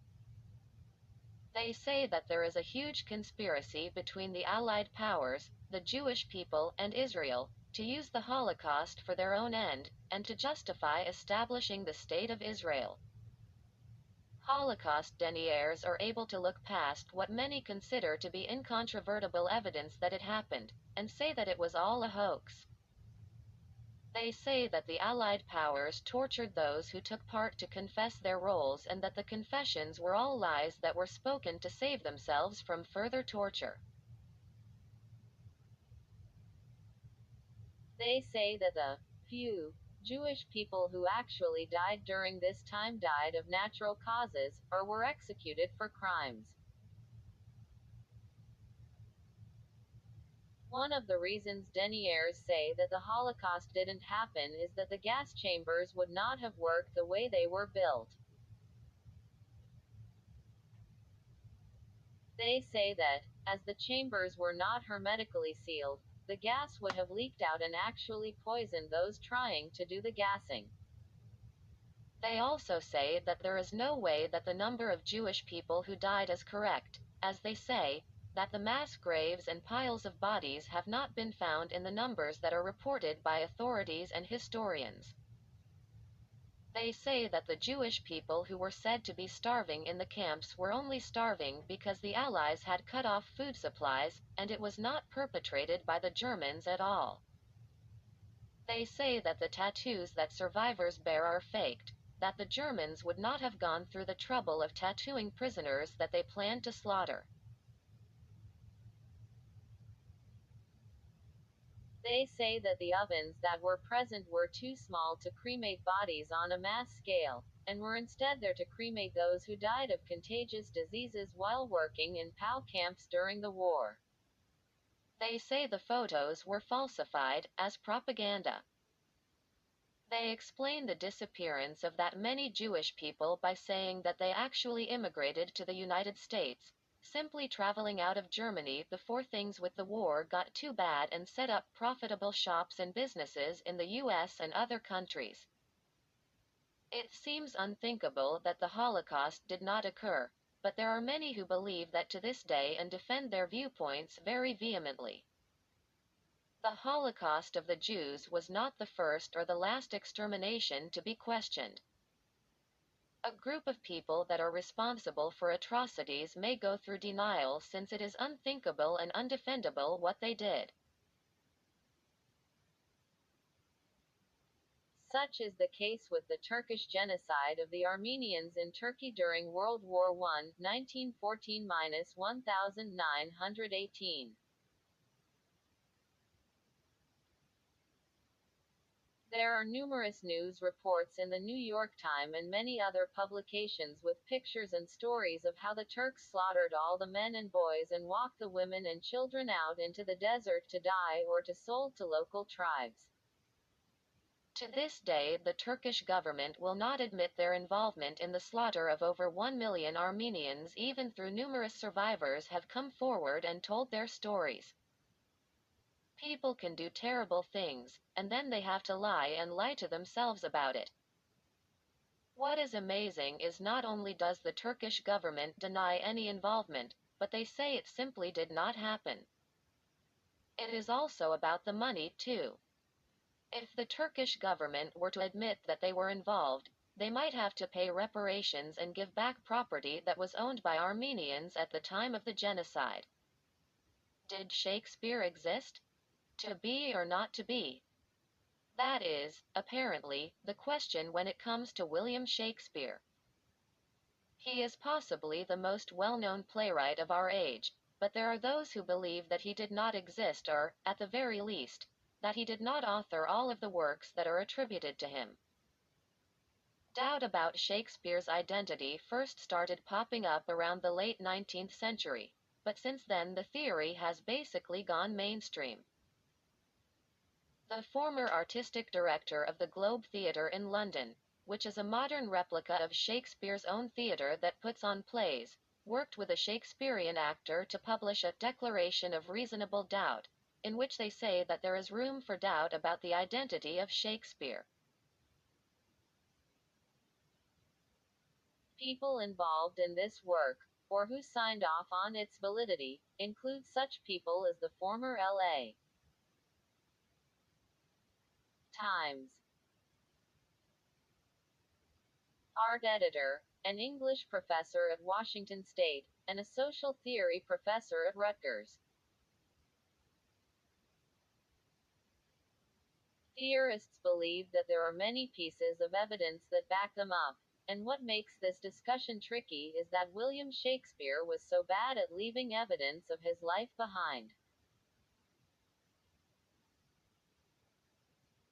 They say that there is a huge conspiracy between the Allied powers, the Jewish people, and Israel, to use the Holocaust for their own end, and to justify establishing the State of Israel. Holocaust deniers are able to look past what many consider to be incontrovertible evidence that it happened, and say that it was all a hoax. They say that the Allied powers tortured those who took part to confess their roles and that the confessions were all lies that were spoken to save themselves from further torture. They say that the few Jewish people who actually died during this time died of natural causes, or were executed for crimes. One of the reasons deniers say that the Holocaust didn't happen is that the gas chambers would not have worked the way they were built. They say that, as the chambers were not hermetically sealed, the gas would have leaked out and actually poisoned those trying to do the gassing. They also say that there is no way that the number of Jewish people who died is correct, as they say that the mass graves and piles of bodies have not been found in the numbers that are reported by authorities and historians. They say that the Jewish people who were said to be starving in the camps were only starving because the Allies had cut off food supplies, and it was not perpetrated by the Germans at all. They say that the tattoos that survivors bear are faked, that the Germans would not have gone through the trouble of tattooing prisoners that they planned to slaughter. They say that the ovens that were present were too small to cremate bodies on a mass scale, and were instead there to cremate those who died of contagious diseases while working in POW camps during the war. They say the photos were falsified as propaganda. They explain the disappearance of that many Jewish people by saying that they actually immigrated to the United States, simply traveling out of Germany before things with the war got too bad, and set up profitable shops and businesses in the US and other countries. It seems unthinkable that the Holocaust did not occur, but there are many who believe that to this day and defend their viewpoints very vehemently. The Holocaust of the Jews was not the first or the last extermination to be questioned. A group of people that are responsible for atrocities may go through denial since it is unthinkable and undefendable what they did. Such is the case with the Turkish genocide of the Armenians in Turkey during World War I, 1914–1918. There are numerous news reports in the New York Times and many other publications with pictures and stories of how the Turks slaughtered all the men and boys and walked the women and children out into the desert to die or to sold to local tribes. To this day, the Turkish government will not admit their involvement in the slaughter of over 1 million Armenians, even though numerous survivors have come forward and told their stories. People can do terrible things, and then they have to lie to themselves about it. What is amazing is not only does the Turkish government deny any involvement, but they say it simply did not happen. It is also about the money, too. If the Turkish government were to admit that they were involved, they might have to pay reparations and give back property that was owned by Armenians at the time of the genocide. Did Shakespeare exist? To be or not to be? That is, apparently, the question when it comes to William Shakespeare. He is possibly the most well-known playwright of our age, but there are those who believe that he did not exist or, at the very least, that he did not author all of the works that are attributed to him. Doubt about Shakespeare's identity first started popping up around the late 19th century, but since then the theory has basically gone mainstream. The former artistic director of the Globe Theatre in London, which is a modern replica of Shakespeare's own theatre that puts on plays, worked with a Shakespearean actor to publish a Declaration of Reasonable Doubt, in which they say that there is room for doubt about the identity of Shakespeare. People involved in this work, or who signed off on its validity, include such people as the former L.A. Times art editor, an English professor at Washington State, and a social theory professor at Rutgers. Theorists believe that there are many pieces of evidence that back them up, and what makes this discussion tricky is that William Shakespeare was so bad at leaving evidence of his life behind.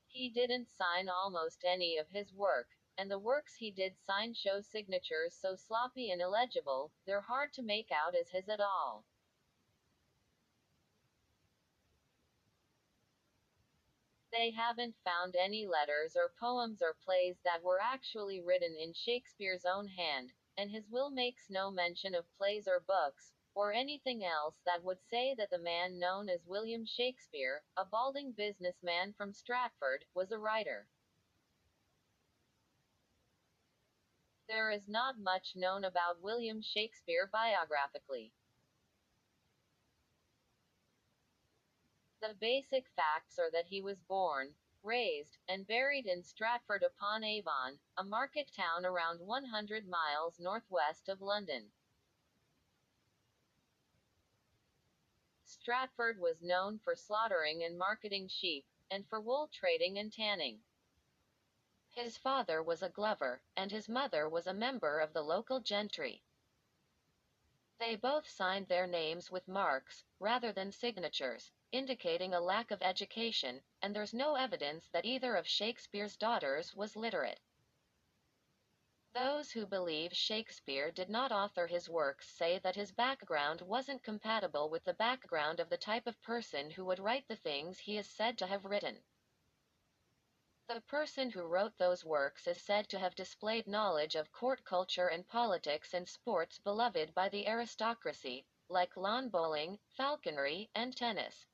He didn't sign almost any of his work, and the works he did sign show signatures so sloppy and illegible, they're hard to make out as his at all. They haven't found any letters or poems or plays that were actually written in Shakespeare's own hand, and his will makes no mention of plays or books, or anything else that would say that the man known as William Shakespeare, a balding businessman from Stratford, was a writer. There is not much known about William Shakespeare biographically. The basic facts are that he was born, raised, and buried in Stratford-upon-Avon, a market town around 100 miles northwest of London. Stratford was known for slaughtering and marketing sheep, and for wool trading and tanning. His father was a glover, and his mother was a member of the local gentry. They both signed their names with marks, rather than signatures, indicating a lack of education, and there's no evidence that either of Shakespeare's daughters was literate. Those who believe Shakespeare did not author his works say that his background wasn't compatible with the background of the type of person who would write the things he is said to have written. The person who wrote those works is said to have displayed knowledge of court culture and politics and sports beloved by the aristocracy, like lawn bowling, falconry, and tennis.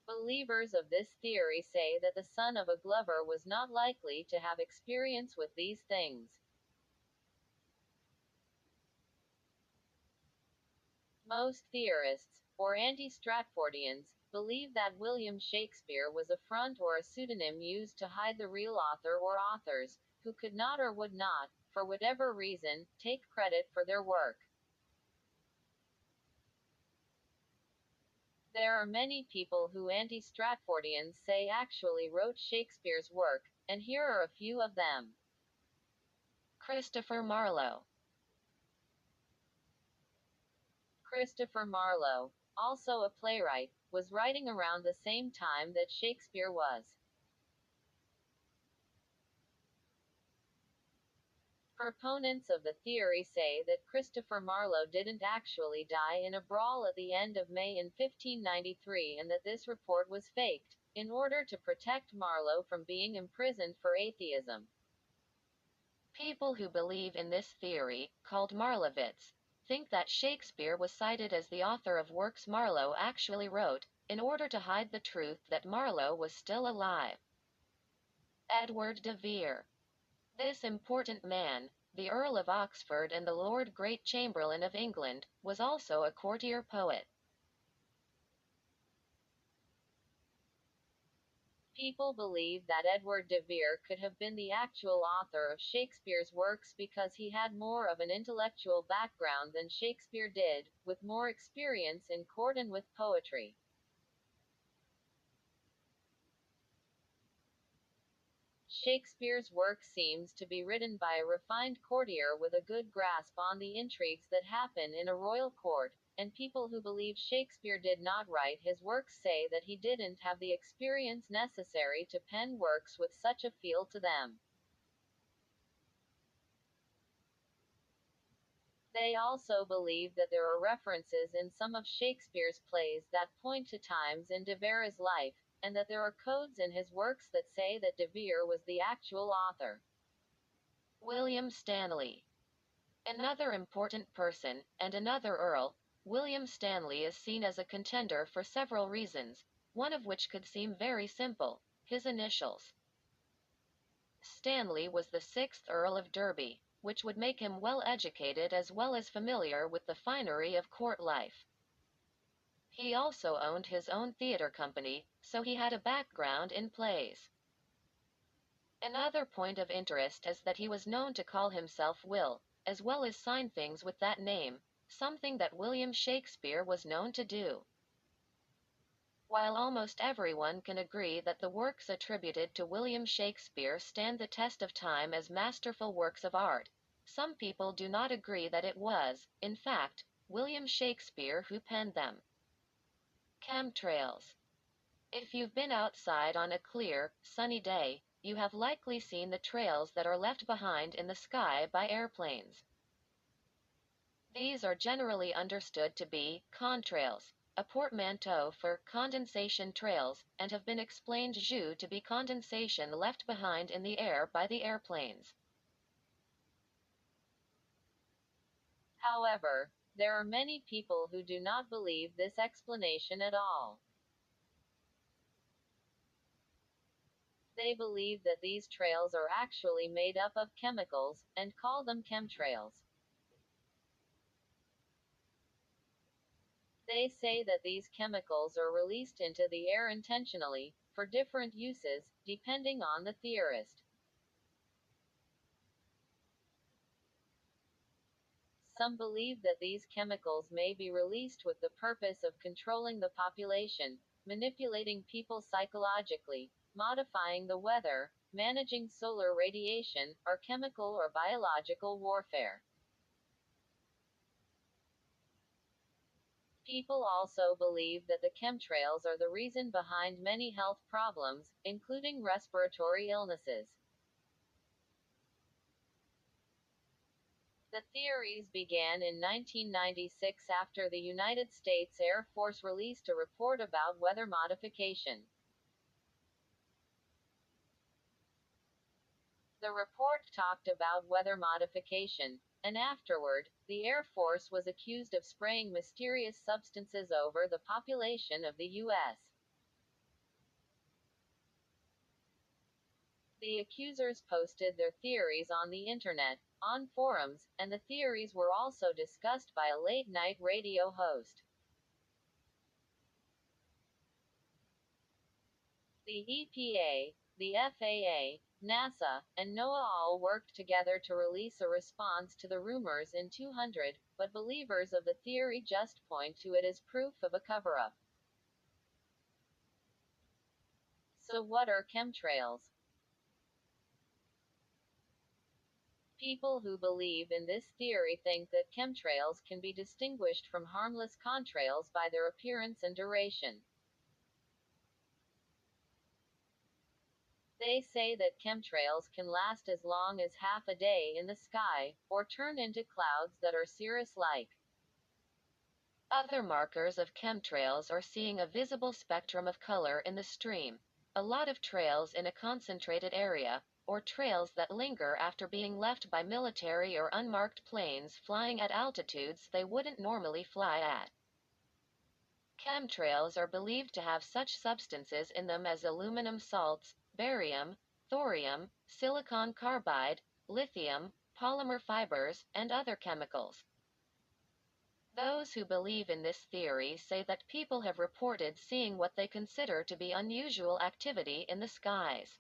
Believers of this theory say that the son of a glover was not likely to have experience with these things. Most theorists, or anti-Stratfordians, believe that William Shakespeare was a front or a pseudonym used to hide the real author or authors, who could not or would not, for whatever reason, take credit for their work. There are many people who anti-Stratfordians say actually wrote Shakespeare's work, and here are a few of them. Christopher Marlowe. Christopher Marlowe, also a playwright, was writing around the same time that Shakespeare was. Proponents of the theory say that Christopher Marlowe didn't actually die in a brawl at the end of May in 1593 and that this report was faked, in order to protect Marlowe from being imprisoned for atheism. People who believe in this theory, called Marlovites, think that Shakespeare was cited as the author of works Marlowe actually wrote, in order to hide the truth that Marlowe was still alive. Edward de Vere. This important man, the Earl of Oxford and the Lord Great Chamberlain of England, was also a courtier poet. People believe that Edward de Vere could have been the actual author of Shakespeare's works because he had more of an intellectual background than Shakespeare did, with more experience in court and with poetry. Shakespeare's work seems to be written by a refined courtier with a good grasp on the intrigues that happen in a royal court, and people who believe Shakespeare did not write his works say that he didn't have the experience necessary to pen works with such a feel to them. They also believe that there are references in some of Shakespeare's plays that point to times in de Vere's life, and that there are codes in his works that say that de Vere was the actual author. William Stanley. Another important person, and another Earl, William Stanley is seen as a contender for several reasons, one of which could seem very simple: his initials. Stanley was the sixth Earl of Derby, which would make him well educated as well as familiar with the finery of court life. He also owned his own theatre company, so he had a background in plays. Another point of interest is that he was known to call himself Will, as well as sign things with that name, something that William Shakespeare was known to do. While almost everyone can agree that the works attributed to William Shakespeare stand the test of time as masterful works of art, some people do not agree that it was, in fact, William Shakespeare who penned them. Chemtrails. If you've been outside on a clear, sunny day, you have likely seen the trails that are left behind in the sky by airplanes. These are generally understood to be contrails, a portmanteau for condensation trails, and have been explained to be condensation left behind in the air by the airplanes. However, there are many people who do not believe this explanation at all. They believe that these trails are actually made up of chemicals, and call them chemtrails. They say that these chemicals are released into the air intentionally, for different uses, depending on the theorist. Some believe that these chemicals may be released with the purpose of controlling the population, manipulating people psychologically, modifying the weather, managing solar radiation, or chemical or biological warfare. People also believe that the chemtrails are the reason behind many health problems, including respiratory illnesses. The theories began in 1996 after the United States Air Force released a report about weather modification. The report talked about weather modification, and afterward, the Air Force was accused of spraying mysterious substances over the population of the U.S. The accusers posted their theories on the internet, on forums, and the theories were also discussed by a late-night radio host. The EPA, the FAA, NASA, and NOAA all worked together to release a response to the rumors in 200, but believers of the theory just point to it as proof of a cover-up. So what are chemtrails? People who believe in this theory think that chemtrails can be distinguished from harmless contrails by their appearance and duration. They say that chemtrails can last as long as half a day in the sky, or turn into clouds that are cirrus-like. Other markers of chemtrails are seeing a visible spectrum of color in the stream, a lot of trails in a concentrated area, or trails that linger after being left by military or unmarked planes flying at altitudes they wouldn't normally fly at. Chemtrails are believed to have such substances in them as aluminum salts, barium, thorium, silicon carbide, lithium, polymer fibers, and other chemicals. Those who believe in this theory say that people have reported seeing what they consider to be unusual activity in the skies.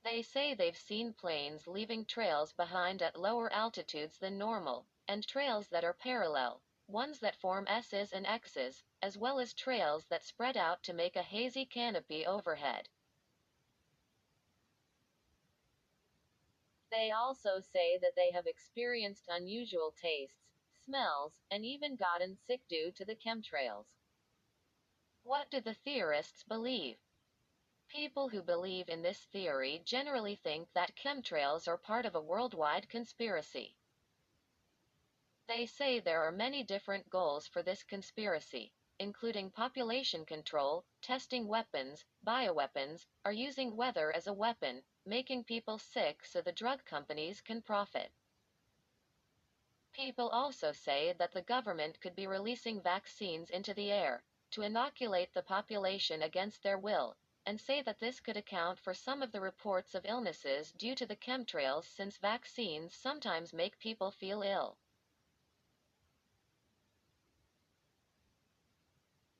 They say they've seen planes leaving trails behind at lower altitudes than normal, and trails that are parallel, ones that form S's and X's, as well as trails that spread out to make a hazy canopy overhead. They also say that they have experienced unusual tastes, smells, and even gotten sick due to the chemtrails. What do the theorists believe? People who believe in this theory generally think that chemtrails are part of a worldwide conspiracy. They say there are many different goals for this conspiracy, including population control, testing weapons, bioweapons, or using weather as a weapon, making people sick so the drug companies can profit. People also say that the government could be releasing vaccines into the air to inoculate the population against their will, and say that this could account for some of the reports of illnesses due to the chemtrails since vaccines sometimes make people feel ill.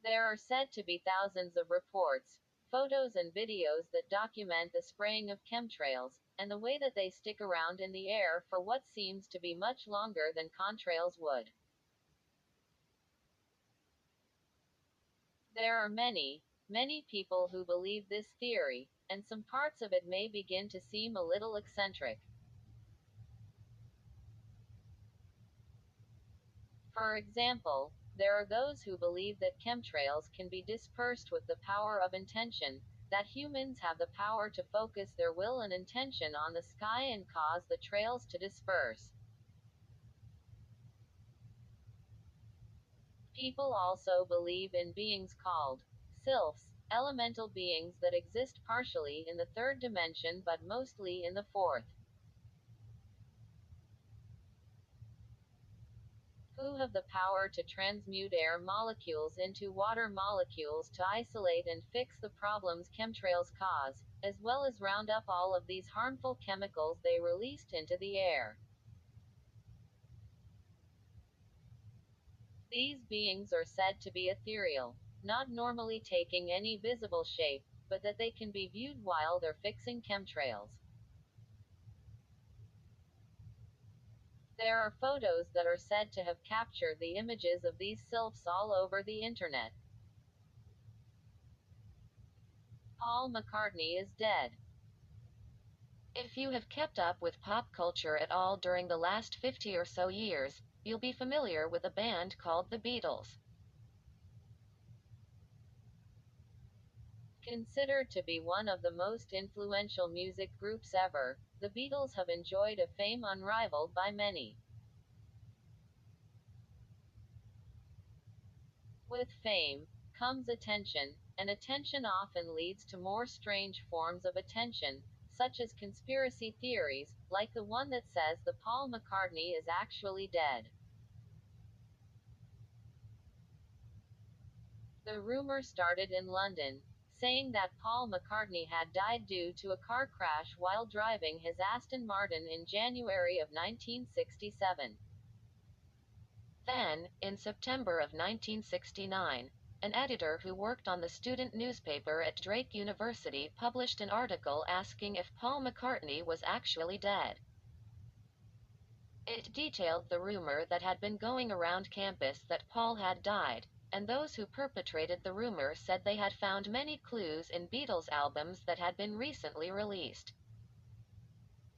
There are said to be thousands of reports, photos and videos that document the spraying of chemtrails, and the way that they stick around in the air for what seems to be much longer than contrails would. There are many, many people who believe this theory, and some parts of it may begin to seem a little eccentric. For example, there are those who believe that chemtrails can be dispersed with the power of intention, that humans have the power to focus their will and intention on the sky and cause the trails to disperse. People also believe in beings called sylphs, elemental beings that exist partially in the third dimension but mostly in the fourth, who have the power to transmute air molecules into water molecules to isolate and fix the problems chemtrails cause, as well as round up all of these harmful chemicals they released into the air. These beings are said to be ethereal, not normally taking any visible shape, but that they can be viewed while they're fixing chemtrails. There are photos that are said to have captured the images of these sylphs all over the internet. Paul McCartney is dead. If you have kept up with pop culture at all during the last 50 or so years, you'll be familiar with a band called the Beatles. Considered to be one of the most influential music groups ever, the Beatles have enjoyed a fame unrivaled by many. With fame comes attention, and attention often leads to more strange forms of attention, such as conspiracy theories, like the one that says that Paul McCartney is actually dead. The rumor started in London, saying that Paul McCartney had died due to a car crash while driving his Aston Martin in January of 1967. Then, in September of 1969, an editor who worked on the student newspaper at Drake University published an article asking if Paul McCartney was actually dead. It detailed the rumor that had been going around campus that Paul had died, and those who perpetrated the rumor said they had found many clues in Beatles albums that had been recently released.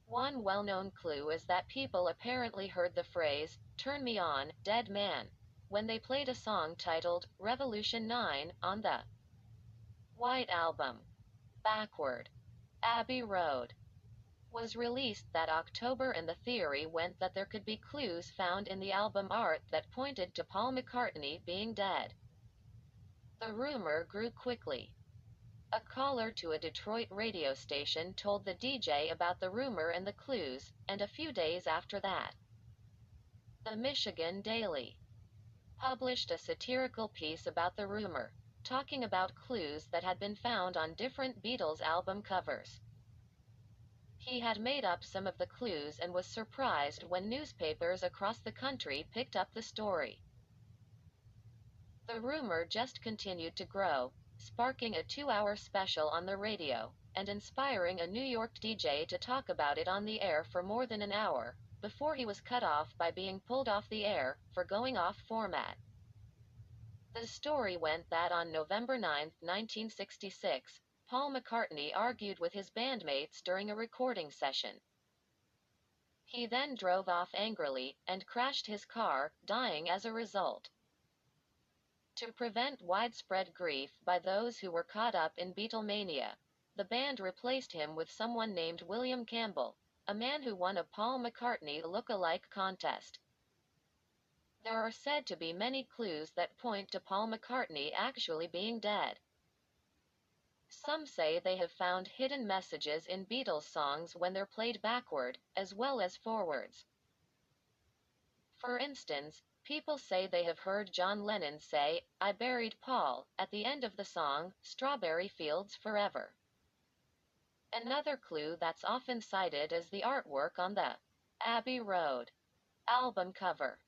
One well-known clue is that people apparently heard the phrase, "Turn me on, dead man," when they played a song titled Revolution 9 on the White Album. Backward. Abbey Road was released that October, and the theory went that there could be clues found in the album art that pointed to Paul McCartney being dead. The rumor grew quickly. A caller to a Detroit radio station told the DJ about the rumor and the clues, and a few days after that, the Michigan Daily published a satirical piece about the rumor, talking about clues that had been found on different Beatles album covers. He had made up some of the clues and was surprised when newspapers across the country picked up the story. The rumor just continued to grow, sparking a 2-hour special on the radio, and inspiring a New York DJ to talk about it on the air for more than an hour, before he was cut off by being pulled off the air for going off format. The story went that on November 9, 1966, Paul McCartney argued with his bandmates during a recording session. He then drove off angrily and crashed his car, dying as a result. To prevent widespread grief by those who were caught up in Beatlemania, the band replaced him with someone named William Campbell, a man who won a Paul McCartney look-alike contest. There are said to be many clues that point to Paul McCartney actually being dead. Some say they have found hidden messages in Beatles songs when they're played backward, as well as forwards. For instance, people say they have heard John Lennon say, "I buried Paul," at the end of the song, "Strawberry Fields Forever." Another clue that's often cited is the artwork on the Abbey Road album cover.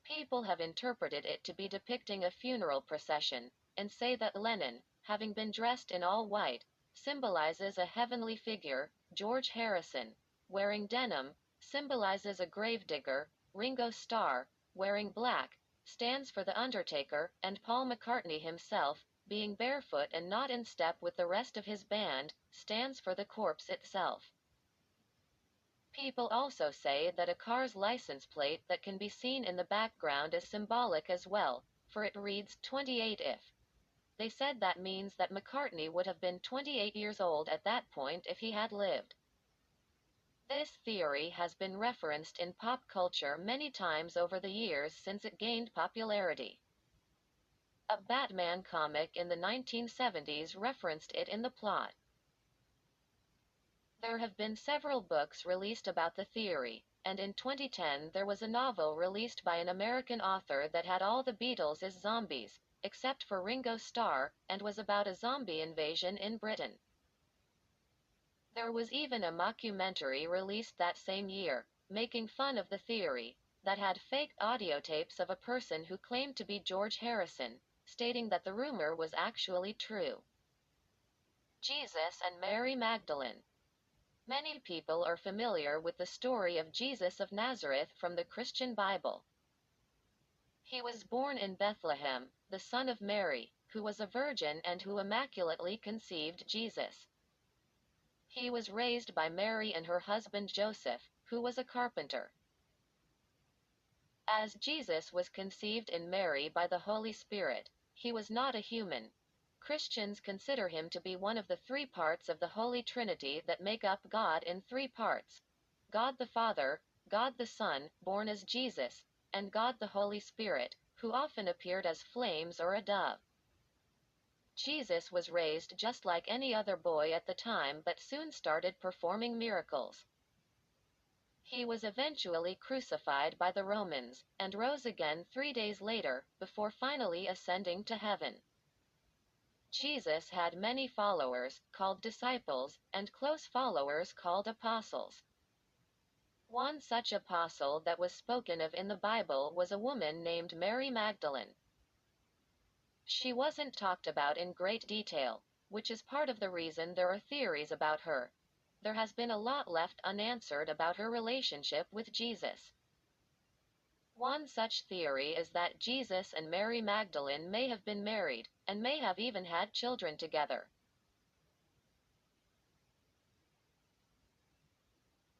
People have interpreted it to be depicting a funeral procession, and say that Lennon, having been dressed in all white, symbolizes a heavenly figure, George Harrison, wearing denim, symbolizes a gravedigger, Ringo Starr, wearing black, stands for the Undertaker, and Paul McCartney himself, being barefoot and not in step with the rest of his band, stands for the corpse itself. People also say that a car's license plate that can be seen in the background is symbolic as well, for it reads 28 if. They said that means that McCartney would have been 28 years old at that point if he had lived. This theory has been referenced in pop culture many times over the years since it gained popularity. A Batman comic in the 1970s referenced it in the plot. There have been several books released about the theory, and in 2010 there was a novel released by an American author that had all the Beatles as zombies, except for Ringo Starr, and was about a zombie invasion in Britain. There was even a mockumentary released that same year, making fun of the theory, that had fake audio tapes of a person who claimed to be George Harrison, stating that the rumor was actually true. Jesus and Mary Magdalene. Many people are familiar with the story of Jesus of Nazareth from the Christian Bible. He was born in Bethlehem, the son of Mary, who was a virgin and who immaculately conceived Jesus. He was raised by Mary and her husband Joseph, who was a carpenter. As Jesus was conceived in Mary by the Holy Spirit, he was not a human. Christians consider him to be one of the three parts of the Holy Trinity that make up God in three parts: God the Father, God the Son, born as Jesus, and God the Holy Spirit, who often appeared as flames or a dove. Jesus was raised just like any other boy at the time but soon started performing miracles. He was eventually crucified by the Romans, and rose again 3 days later, before finally ascending to heaven. Jesus had many followers, called disciples, and close followers called apostles. One such apostle that was spoken of in the Bible was a woman named Mary Magdalene. She wasn't talked about in great detail, which is part of the reason there are theories about her. There has been a lot left unanswered about her relationship with Jesus. One such theory is that Jesus and Mary Magdalene may have been married, and may have even had children together.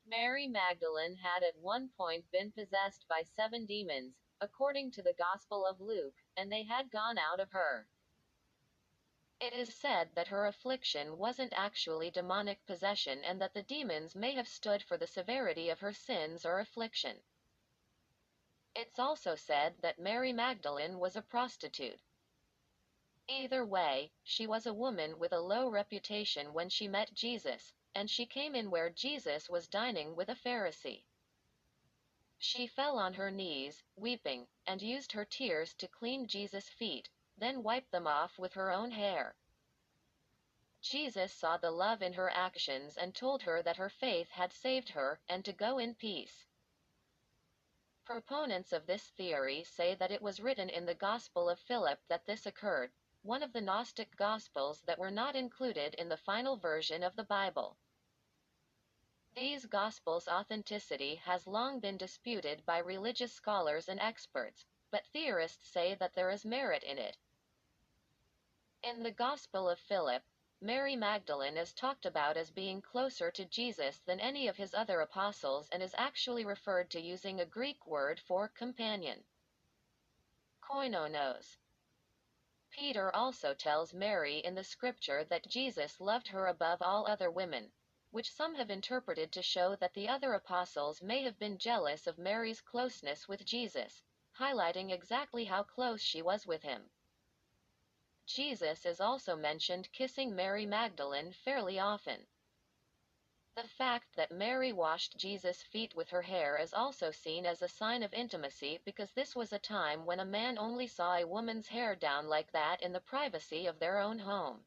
Mary Magdalene had at one point been possessed by 7 demons, according to the Gospel of Luke, and they had gone out of her. It is said that her affliction wasn't actually demonic possession and that the demons may have stood for the severity of her sins or affliction. It's also said that Mary Magdalene was a prostitute. Either way, she was a woman with a low reputation when she met Jesus, and she came in where Jesus was dining with a Pharisee. She fell on her knees, weeping, and used her tears to clean Jesus' feet, then wiped them off with her own hair. Jesus saw the love in her actions and told her that her faith had saved her, and to go in peace. Proponents of this theory say that it was written in the Gospel of Philip that this occurred, one of the Gnostic Gospels that were not included in the final version of the Bible. These Gospels' authenticity has long been disputed by religious scholars and experts, but theorists say that there is merit in it. In the Gospel of Philip, Mary Magdalene is talked about as being closer to Jesus than any of his other apostles and is actually referred to using a Greek word for companion, koinonos. Peter also tells Mary in the scripture that Jesus loved her above all other women, which some have interpreted to show that the other apostles may have been jealous of Mary's closeness with Jesus, highlighting exactly how close she was with him. Jesus is also mentioned kissing Mary Magdalene fairly often. The fact that Mary washed Jesus' feet with her hair is also seen as a sign of intimacy because this was a time when a man only saw a woman's hair down like that in the privacy of their own home.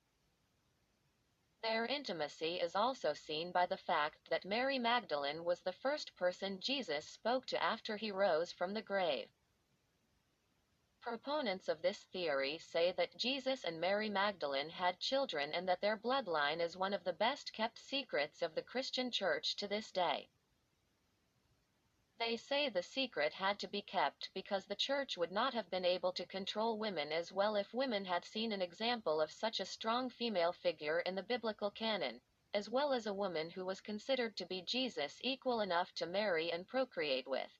Their intimacy is also seen by the fact that Mary Magdalene was the first person Jesus spoke to after he rose from the grave. Proponents of this theory say that Jesus and Mary Magdalene had children and that their bloodline is one of the best kept secrets of the Christian Church to this day. They say the secret had to be kept because the Church would not have been able to control women as well if women had seen an example of such a strong female figure in the biblical canon, as well as a woman who was considered to be Jesus equal enough to marry and procreate with.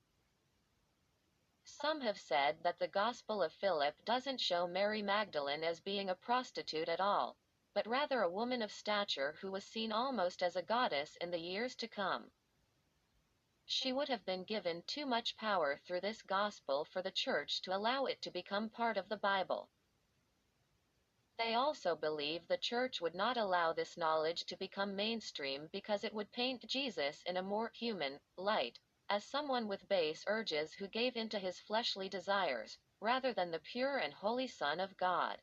Some have said that the Gospel of Philip doesn't show Mary Magdalene as being a prostitute at all, but rather a woman of stature who was seen almost as a goddess in the years to come. She would have been given too much power through this gospel for the Church to allow it to become part of the Bible. They also believe the Church would not allow this knowledge to become mainstream because it would paint Jesus in a more human light, as someone with base urges who gave in to his fleshly desires, rather than the pure and holy Son of God.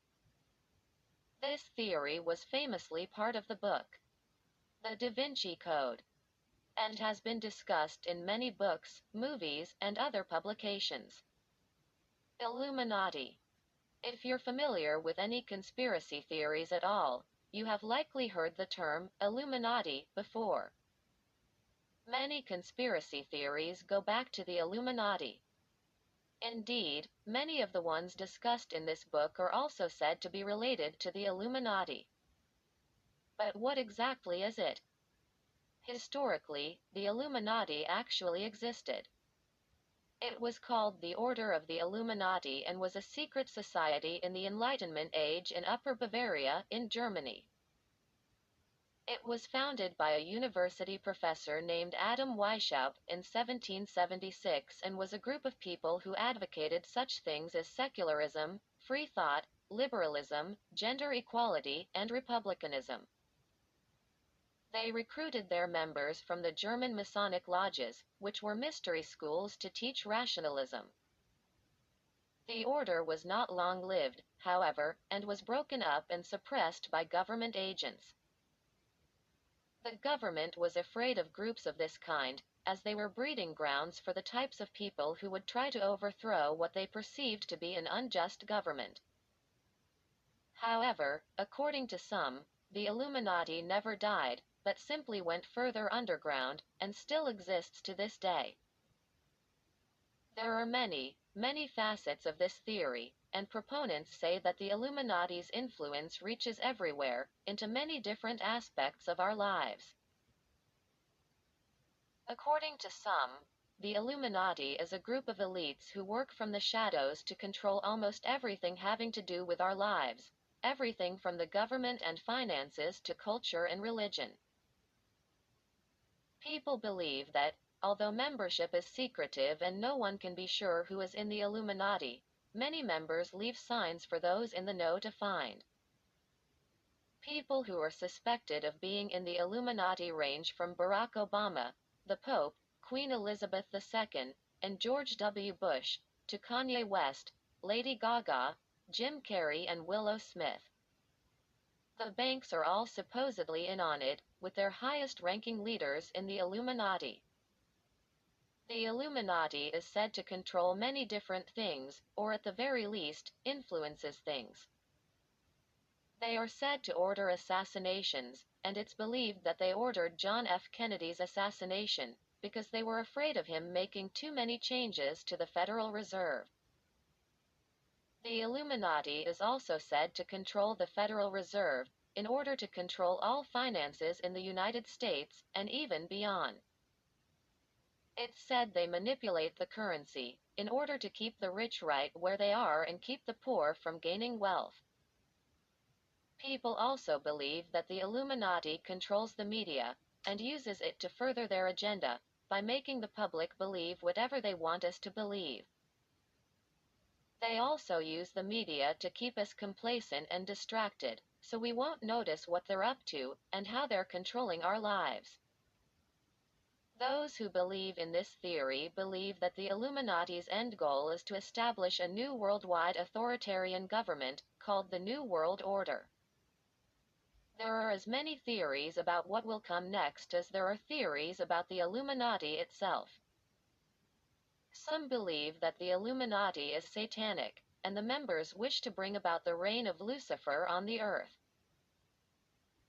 This theory was famously part of the book, The Da Vinci Code, and has been discussed in many books, movies, and other publications. Illuminati. If you're familiar with any conspiracy theories at all, you have likely heard the term Illuminati before. Many conspiracy theories go back to the Illuminati. Indeed, many of the ones discussed in this book are also said to be related to the Illuminati. But what exactly is it? Historically, the Illuminati actually existed. It was called the Order of the Illuminati and was a secret society in the Enlightenment age in Upper Bavaria, in Germany. It was founded by a university professor named Adam Weishaupt in 1776 and was a group of people who advocated such things as secularism, free thought, liberalism, gender equality, and republicanism. They recruited their members from the German Masonic lodges, which were mystery schools to teach rationalism. The order was not long-lived, however, and was broken up and suppressed by government agents. The government was afraid of groups of this kind, as they were breeding grounds for the types of people who would try to overthrow what they perceived to be an unjust government. However, according to some, the Illuminati never died, but simply went further underground, and still exists to this day. There are many, many facets of this theory, and proponents say that the Illuminati's influence reaches everywhere, into many different aspects of our lives. According to some, the Illuminati is a group of elites who work from the shadows to control almost everything having to do with our lives, everything from the government and finances to culture and religion. People believe that, although membership is secretive and no one can be sure who is in the Illuminati, many members leave signs for those in the know to find. People who are suspected of being in the Illuminati range from Barack Obama, the Pope, Queen Elizabeth II, and George W. Bush, to Kanye West, Lady Gaga, Jim Carrey and Willow Smith. The banks are all supposedly in on it, with their highest-ranking leaders in the Illuminati. The Illuminati is said to control many different things, or at the very least, influences things. They are said to order assassinations, and it's believed that they ordered John F. Kennedy's assassination, because they were afraid of him making too many changes to the Federal Reserve. The Illuminati is also said to control the Federal Reserve, in order to control all finances in the United States, and even beyond. It's said they manipulate the currency, in order to keep the rich right where they are and keep the poor from gaining wealth. People also believe that the Illuminati controls the media, and uses it to further their agenda, by making the public believe whatever they want us to believe. They also use the media to keep us complacent and distracted, so we won't notice what they're up to, and how they're controlling our lives. Those who believe in this theory believe that the Illuminati's end goal is to establish a new worldwide authoritarian government, called the New World Order. There are as many theories about what will come next as there are theories about the Illuminati itself. Some believe that the Illuminati is satanic, and the members wish to bring about the reign of Lucifer on the earth.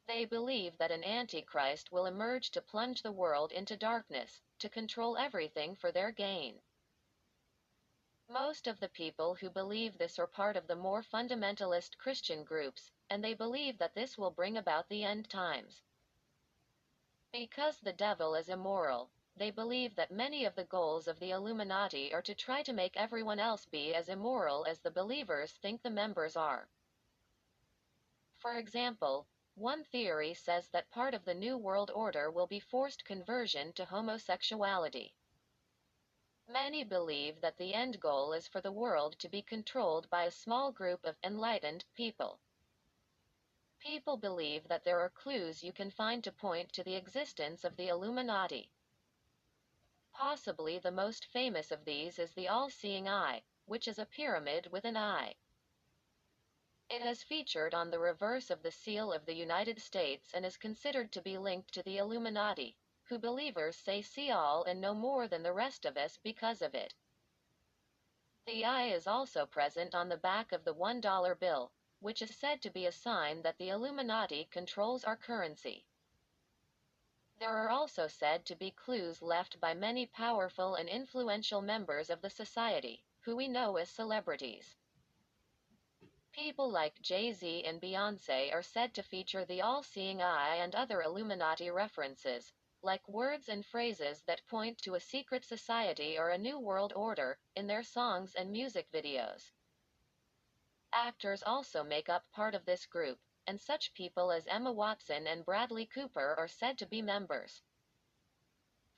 They believe that an Antichrist will emerge to plunge the world into darkness, to control everything for their gain. Most of the people who believe this are part of the more fundamentalist Christian groups, and they believe that this will bring about the end times. Because the devil is immoral, they believe that many of the goals of the Illuminati are to try to make everyone else be as immoral as the believers think the members are. For example, one theory says that part of the New World Order will be forced conversion to homosexuality. Many believe that the end goal is for the world to be controlled by a small group of enlightened people. People believe that there are clues you can find to point to the existence of the Illuminati. Possibly the most famous of these is the all-seeing eye, which is a pyramid with an eye. It is featured on the reverse of the seal of the United States and is considered to be linked to the Illuminati, who believers say see all and know more than the rest of us because of it. The eye is also present on the back of the $1 bill, which is said to be a sign that the Illuminati controls our currency. There are also said to be clues left by many powerful and influential members of the society, who we know as celebrities. People like Jay-Z and Beyoncé are said to feature the all-seeing eye and other Illuminati references, like words and phrases that point to a secret society or a new world order, in their songs and music videos. Actors also make up part of this group, and such people as Emma Watson and Bradley Cooper are said to be members.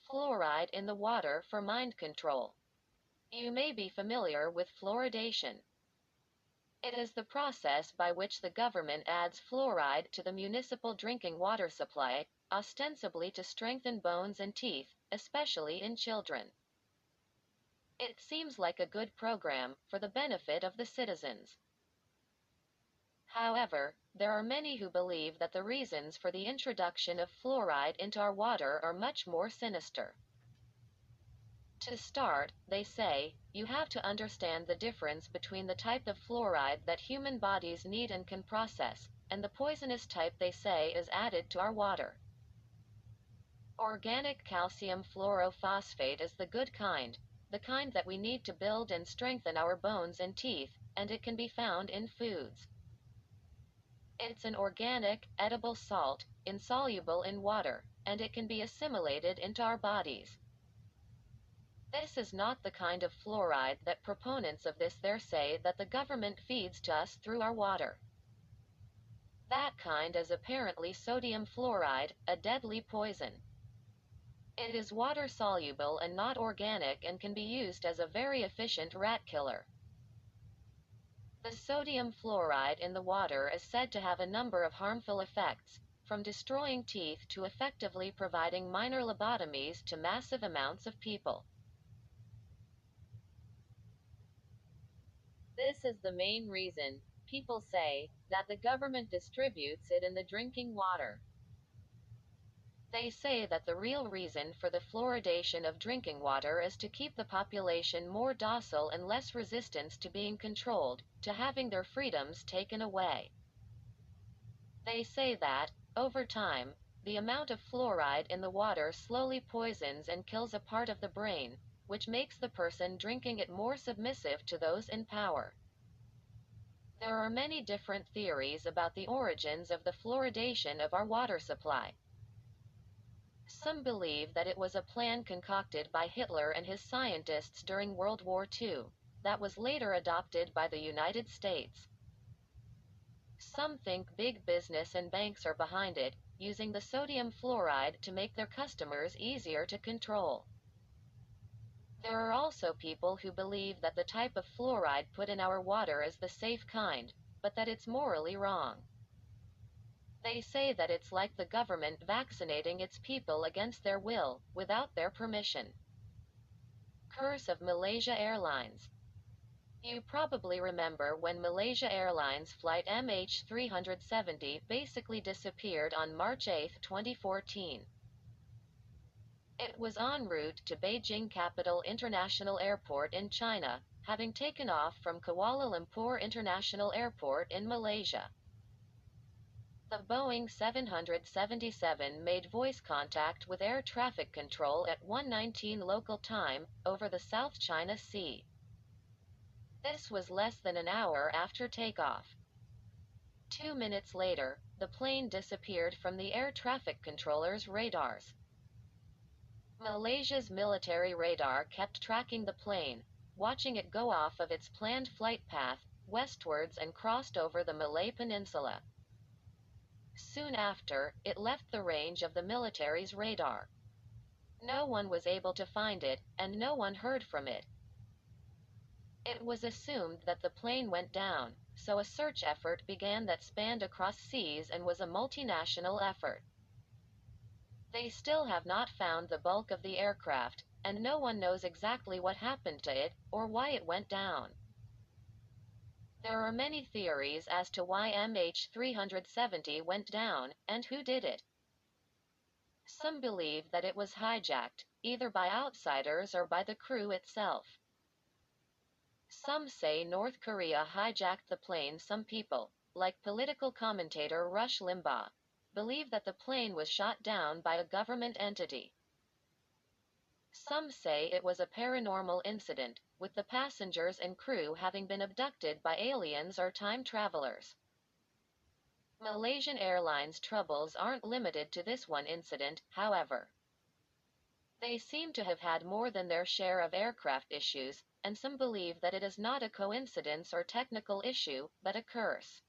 Fluoride in the water for mind control. You may be familiar with fluoridation. It is the process by which the government adds fluoride to the municipal drinking water supply, ostensibly to strengthen bones and teeth, especially in children. It seems like a good program, for the benefit of the citizens. However, there are many who believe that the reasons for the introduction of fluoride into our water are much more sinister. To start, they say, you have to understand the difference between the type of fluoride that human bodies need and can process, and the poisonous type they say is added to our water. Organic calcium fluorophosphate is the good kind, the kind that we need to build and strengthen our bones and teeth, and it can be found in foods. It's an organic, edible salt, insoluble in water, and it can be assimilated into our bodies. This is not the kind of fluoride that proponents of this there say that the government feeds to us through our water. That kind is apparently sodium fluoride, a deadly poison. It is water-soluble and not organic and can be used as a very efficient rat killer. The sodium fluoride in the water is said to have a number of harmful effects, from destroying teeth to effectively providing minor lobotomies to massive amounts of people. This is the main reason people say, that the government distributes it in the drinking water. They say that the real reason for the fluoridation of drinking water is to keep the population more docile and less resistant to being controlled, to having their freedoms taken away. They say that, over time, the amount of fluoride in the water slowly poisons and kills a part of the brain, which makes the person drinking it more submissive to those in power. There are many different theories about the origins of the fluoridation of our water supply. Some believe that it was a plan concocted by Hitler and his scientists during World War II, that was later adopted by the United States. Some think big business and banks are behind it, using the sodium fluoride to make their customers easier to control. There are also people who believe that the type of fluoride put in our water is the safe kind, but that it's morally wrong. They say that it's like the government vaccinating its people against their will, without their permission. Curse of Malaysia Airlines. You probably remember when Malaysia Airlines flight MH370 basically disappeared on March 8, 2014. It was en route to Beijing Capital International Airport in China, having taken off from Kuala Lumpur International Airport in Malaysia. The Boeing 777 made voice contact with air traffic control at 1:19 local time, over the South China Sea. This was less than an hour after takeoff. 2 minutes later, the plane disappeared from the air traffic controller's radars. Malaysia's military radar kept tracking the plane, watching it go off of its planned flight path, westwards, and crossed over the Malay Peninsula. Soon after, it left the range of the military's radar. No one was able to find it, and no one heard from it. It was assumed that the plane went down, so a search effort began that spanned across seas and was a multinational effort. They still have not found the bulk of the aircraft, and no one knows exactly what happened to it, or why it went down. There are many theories as to why MH370 went down, and who did it. Some believe that it was hijacked, either by outsiders or by the crew itself. Some say North Korea hijacked the plane. Some people, like political commentator Rush Limbaugh, believe that the plane was shot down by a government entity. Some say it was a paranormal incident, with the passengers and crew having been abducted by aliens or time travelers. Malaysian Airlines troubles aren't limited to this one incident, however. They seem to have had more than their share of aircraft issues, and some believe that it is not a coincidence or technical issue, but a curse.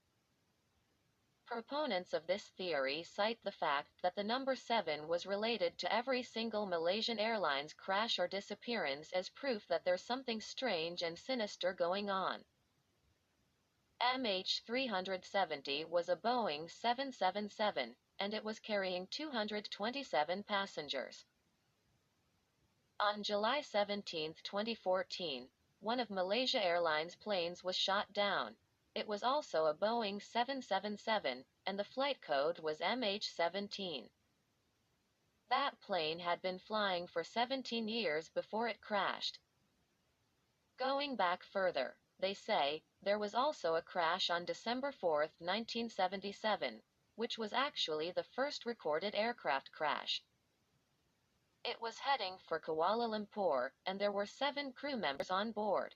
Proponents of this theory cite the fact that the number 7 was related to every single Malaysian Airlines crash or disappearance as proof that there's something strange and sinister going on. MH370 was a Boeing 777, and it was carrying 227 passengers. On July 17, 2014, one of Malaysia Airlines' planes was shot down. It was also a Boeing 777, and the flight code was MH17. That plane had been flying for 17 years before it crashed. Going back further, they say, there was also a crash on December 4, 1977, which was actually the first recorded aircraft crash. It was heading for Kuala Lumpur, and there were 7 crew members on board.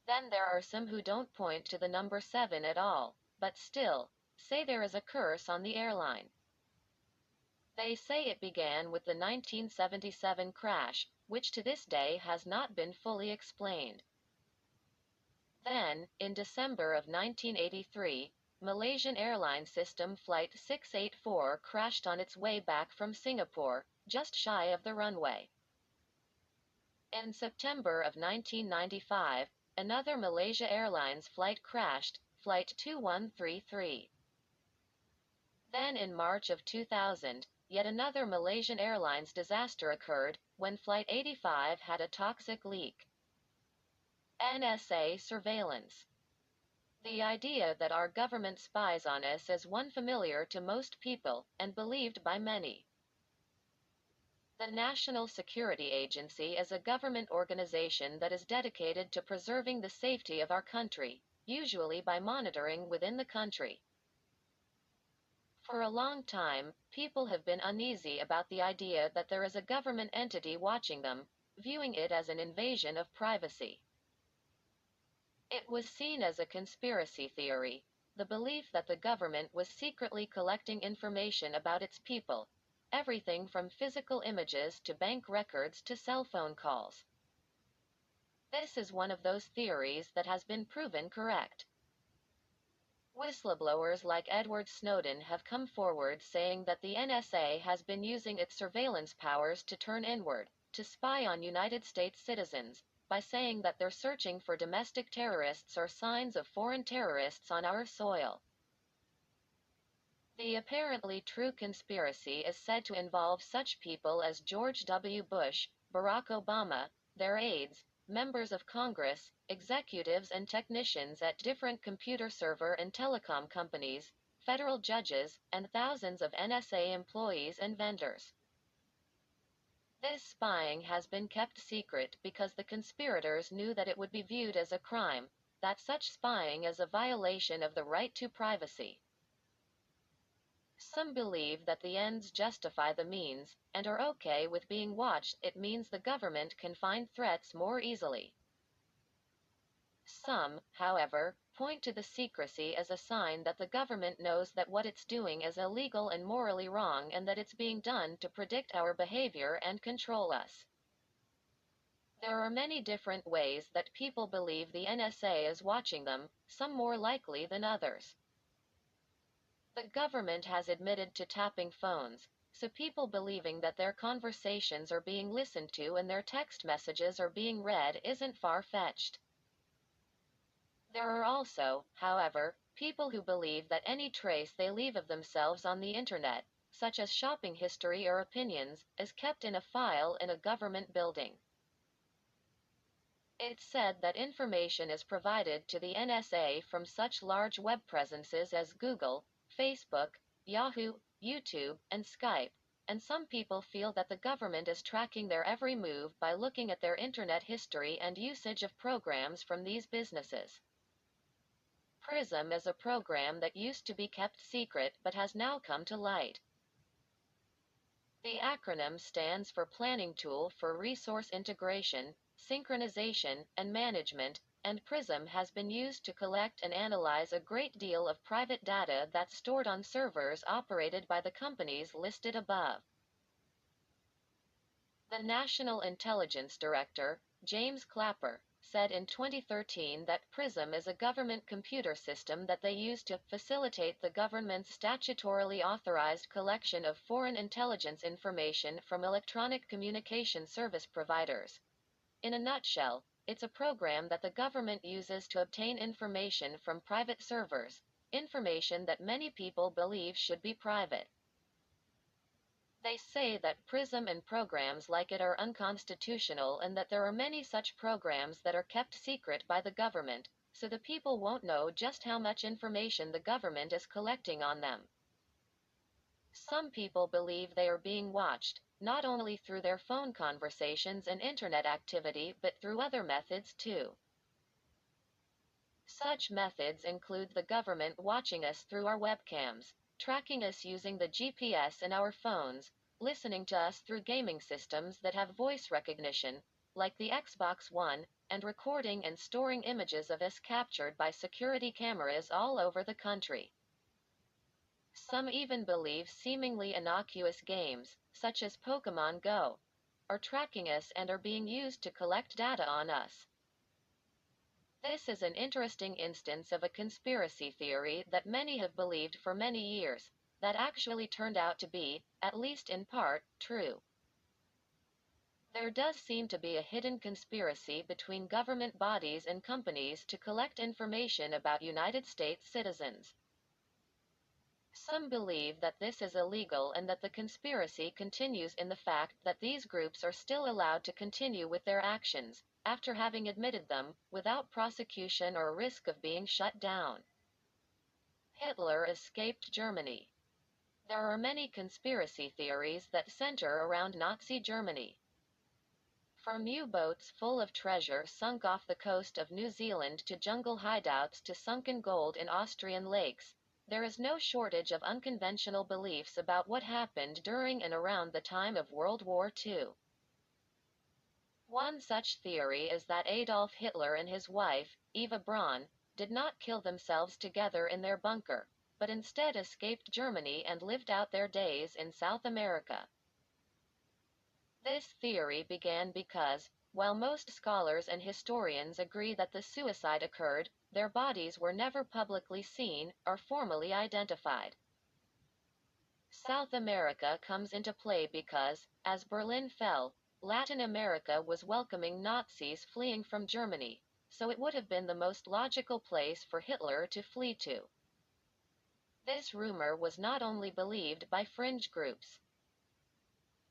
Then there are some who don't point to the number 7 at all, but still, say there is a curse on the airline. They say it began with the 1977 crash, which to this day has not been fully explained. Then, in December of 1983, Malaysian Airlines System Flight 684 crashed on its way back from Singapore, just shy of the runway. In September of 1995, another Malaysia Airlines flight crashed, Flight 2133. Then in March of 2000, yet another Malaysian Airlines disaster occurred, when Flight 85 had a toxic leak. NSA surveillance. The idea that our government spies on us is one familiar to most people, and believed by many. The National Security Agency is a government organization that is dedicated to preserving the safety of our country, usually by monitoring within the country. For a long time, people have been uneasy about the idea that there is a government entity watching them, viewing it as an invasion of privacy. It was seen as a conspiracy theory, the belief that the government was secretly collecting information about its people, everything from physical images to bank records to cell phone calls. This is one of those theories that has been proven correct. Whistleblowers like Edward Snowden have come forward saying that the NSA has been using its surveillance powers to turn inward, to spy on United States citizens, by saying that they're searching for domestic terrorists or signs of foreign terrorists on our soil. The apparently true conspiracy is said to involve such people as George W. Bush, Barack Obama, their aides, members of Congress, executives and technicians at different computer server and telecom companies, federal judges, and thousands of NSA employees and vendors. This spying has been kept secret because the conspirators knew that it would be viewed as a crime, that such spying is a violation of the right to privacy. Some believe that the ends justify the means, and are okay with being watched. It means the government can find threats more easily. Some, however, point to the secrecy as a sign that the government knows that what it's doing is illegal and morally wrong and that it's being done to predict our behavior and control us. There are many different ways that people believe the NSA is watching them, some more likely than others. The government has admitted to tapping phones, so people believing that their conversations are being listened to and their text messages are being read isn't far-fetched. There are also, however, people who believe that any trace they leave of themselves on the internet, such as shopping history or opinions, is kept in a file in a government building. It's said that information is provided to the NSA from such large web presences as Google, Facebook, Yahoo, YouTube, and Skype, and some people feel that the government is tracking their every move by looking at their internet history and usage of programs from these businesses. PRISM is a program that used to be kept secret but has now come to light. The acronym stands for Planning Tool for Resource Integration, Synchronization, and Management, and PRISM has been used to collect and analyze a great deal of private data that's stored on servers operated by the companies listed above. The National Intelligence Director, James Clapper, said in 2013 that PRISM is a government computer system that they use to facilitate the government's statutorily authorized collection of foreign intelligence information from electronic communication service providers. In a nutshell, it's a program that the government uses to obtain information from private servers, information that many people believe should be private. They say that PRISM and programs like it are unconstitutional and that there are many such programs that are kept secret by the government, so the people won't know just how much information the government is collecting on them. Some people believe they are being watched, not only through their phone conversations and internet activity but through other methods too. Such methods include the government watching us through our webcams, tracking us using the GPS in our phones, listening to us through gaming systems that have voice recognition, like the Xbox One, and recording and storing images of us captured by security cameras all over the country. Some even believe seemingly innocuous games, such as Pokemon Go, are tracking us and are being used to collect data on us. This is an interesting instance of a conspiracy theory that many have believed for many years, that actually turned out to be, at least in part, true. There does seem to be a hidden conspiracy between government bodies and companies to collect information about United States citizens. Some believe that this is illegal and that the conspiracy continues in the fact that these groups are still allowed to continue with their actions, after having admitted them, without prosecution or risk of being shut down. Hitler escaped Germany. There are many conspiracy theories that center around Nazi Germany. From U-boats full of treasure sunk off the coast of New Zealand to jungle hideouts to sunken gold in Austrian lakes, there is no shortage of unconventional beliefs about what happened during and around the time of World War II. One such theory is that Adolf Hitler and his wife, Eva Braun, did not kill themselves together in their bunker, but instead escaped Germany and lived out their days in South America. This theory began because, while most scholars and historians agree that the suicide occurred, their bodies were never publicly seen or formally identified. South America comes into play because, as Berlin fell, Latin America was welcoming Nazis fleeing from Germany, so it would have been the most logical place for Hitler to flee to. This rumor was not only believed by fringe groups.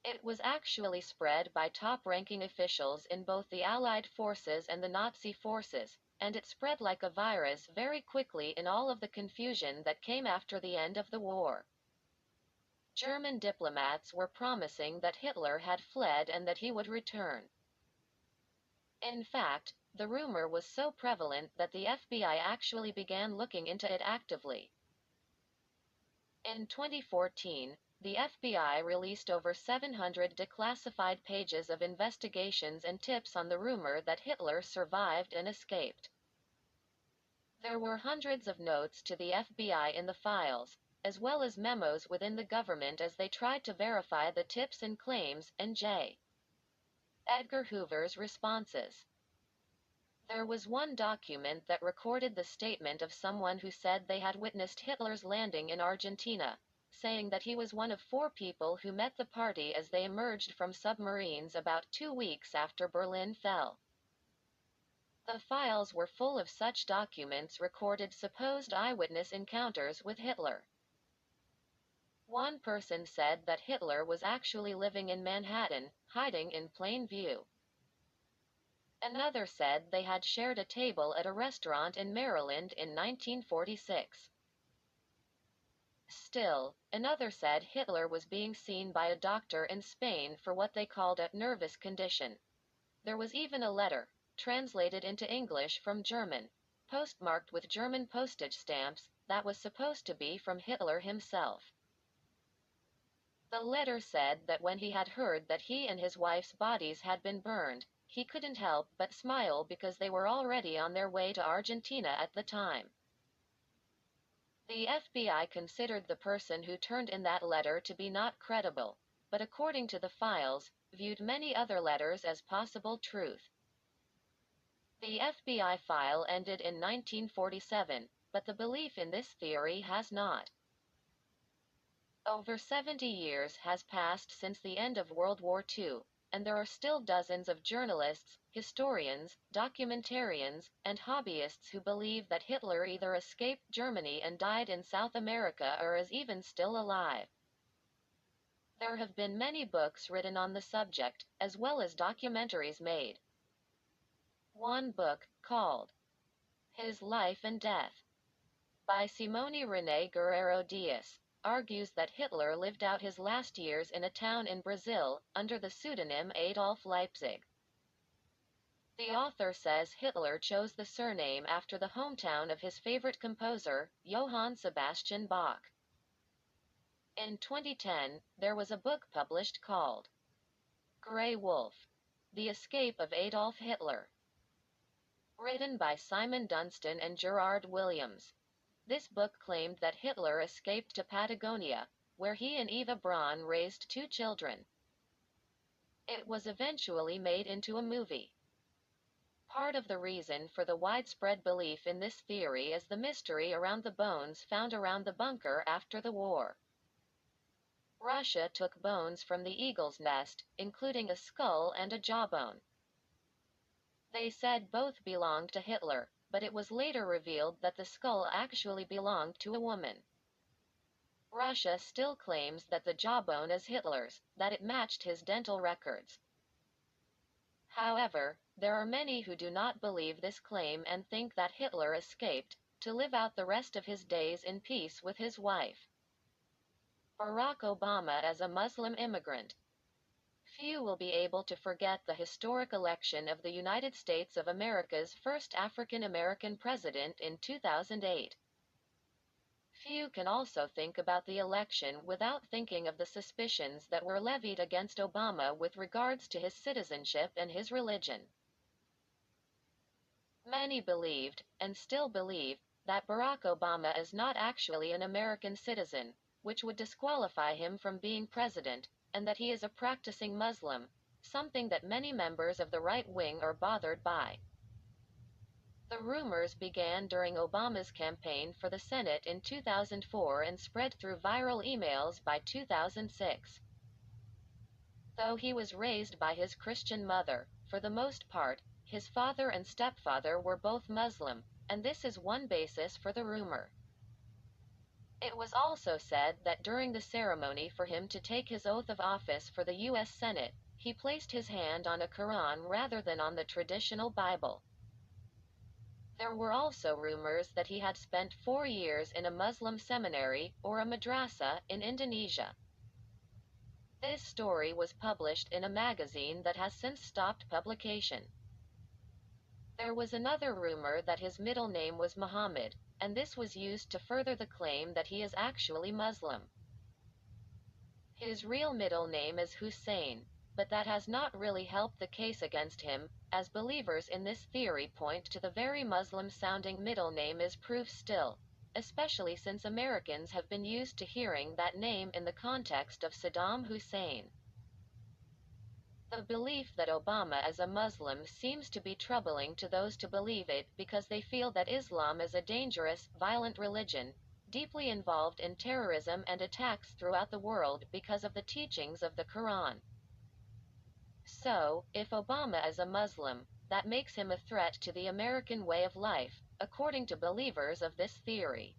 It was actually spread by top-ranking officials in both the Allied forces and the Nazi forces, and it spread like a virus very quickly in all of the confusion that came after the end of the war. German diplomats were promising that Hitler had fled and that he would return. In fact, the rumor was so prevalent that the FBI actually began looking into it actively. In 2014, the FBI released over 700 declassified pages of investigations and tips on the rumor that Hitler survived and escaped. There were hundreds of notes to the FBI in the files, as well as memos within the government as they tried to verify the tips and claims, and J. Edgar Hoover's responses. There was one document that recorded the statement of someone who said they had witnessed Hitler's landing in Argentina, saying that he was one of 4 people who met the party as they emerged from submarines about 2 weeks after Berlin fell. The files were full of such documents recorded supposed eyewitness encounters with Hitler. One person said that Hitler was actually living in Manhattan, hiding in plain view. Another said they had shared a table at a restaurant in Maryland in 1946. Still, another said Hitler was being seen by a doctor in Spain for what they called a nervous condition. There was even a letter, translated into English from German, postmarked with German postage stamps, that was supposed to be from Hitler himself. The letter said that when he had heard that he and his wife's bodies had been burned, he couldn't help but smile because they were already on their way to Argentina at the time. The FBI considered the person who turned in that letter to be not credible, but according to the files, viewed many other letters as possible truth. The FBI file ended in 1947, but the belief in this theory has not. Over 70 years has passed since the end of World War II, and there are still dozens of journalists, historians, documentarians, and hobbyists who believe that Hitler either escaped Germany and died in South America or is even still alive. There have been many books written on the subject, as well as documentaries made. One book, called His Life and Death, by Simone Renée Guerrero Dias, argues that Hitler lived out his last years in a town in Brazil, under the pseudonym Adolf Leipzig. The author says Hitler chose the surname after the hometown of his favorite composer, Johann Sebastian Bach. In 2010, there was a book published called Grey Wolf: The Escape of Adolf Hitler, written by Simon Dunstan and Gerard Williams. This book claimed that Hitler escaped to Patagonia, where he and Eva Braun raised 2 children. It was eventually made into a movie. Part of the reason for the widespread belief in this theory is the mystery around the bones found around the bunker after the war. Russia took bones from the eagle's nest, including a skull and a jawbone. They said both belonged to Hitler, but it was later revealed that the skull actually belonged to a woman. Russia still claims that the jawbone is Hitler's, that it matched his dental records. However, there are many who do not believe this claim and think that Hitler escaped to live out the rest of his days in peace with his wife. Barack Obama as a Muslim immigrant. Few will be able to forget the historic election of the United States of America's first African American president in 2008. Few can also think about the election without thinking of the suspicions that were levied against Obama with regards to his citizenship and his religion. Many believed, and still believe, that Barack Obama is not actually an American citizen, which would disqualify him from being president, and that he is a practicing Muslim, something that many members of the right wing are bothered by. The rumors began during Obama's campaign for the Senate in 2004 and spread through viral emails by 2006. Though he was raised by his Christian mother, for the most part, his father and stepfather were both Muslim, and this is one basis for the rumor. It was also said that during the ceremony for him to take his oath of office for the U.S. Senate, he placed his hand on a Quran rather than on the traditional Bible. There were also rumors that he had spent 4 years in a Muslim seminary, or a madrasa, in Indonesia. This story was published in a magazine that has since stopped publication. There was another rumor that his middle name was Muhammad, and this was used to further the claim that he is actually Muslim. His real middle name is Hussein, but that has not really helped the case against him, as believers in this theory point to the very Muslim-sounding middle name is proof still, especially since Americans have been used to hearing that name in the context of Saddam Hussein. The belief that Obama is a Muslim seems to be troubling to those to believe it because they feel that Islam is a dangerous, violent religion, deeply involved in terrorism and attacks throughout the world because of the teachings of the Quran. So, if Obama is a Muslim, that makes him a threat to the American way of life, according to believers of this theory.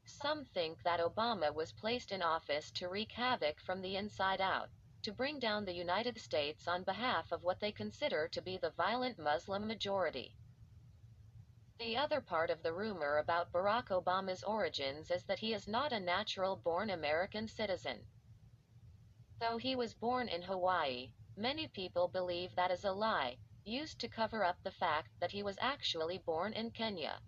Some think that Obama was placed in office to wreak havoc from the inside out, to bring down the United States on behalf of what they consider to be the violent Muslim majority. The other part of the rumor about Barack Obama's origins is that he is not a natural-born American citizen. Though he was born in Hawaii, many people believe that is a lie, used to cover up the fact that he was actually born in Kenya.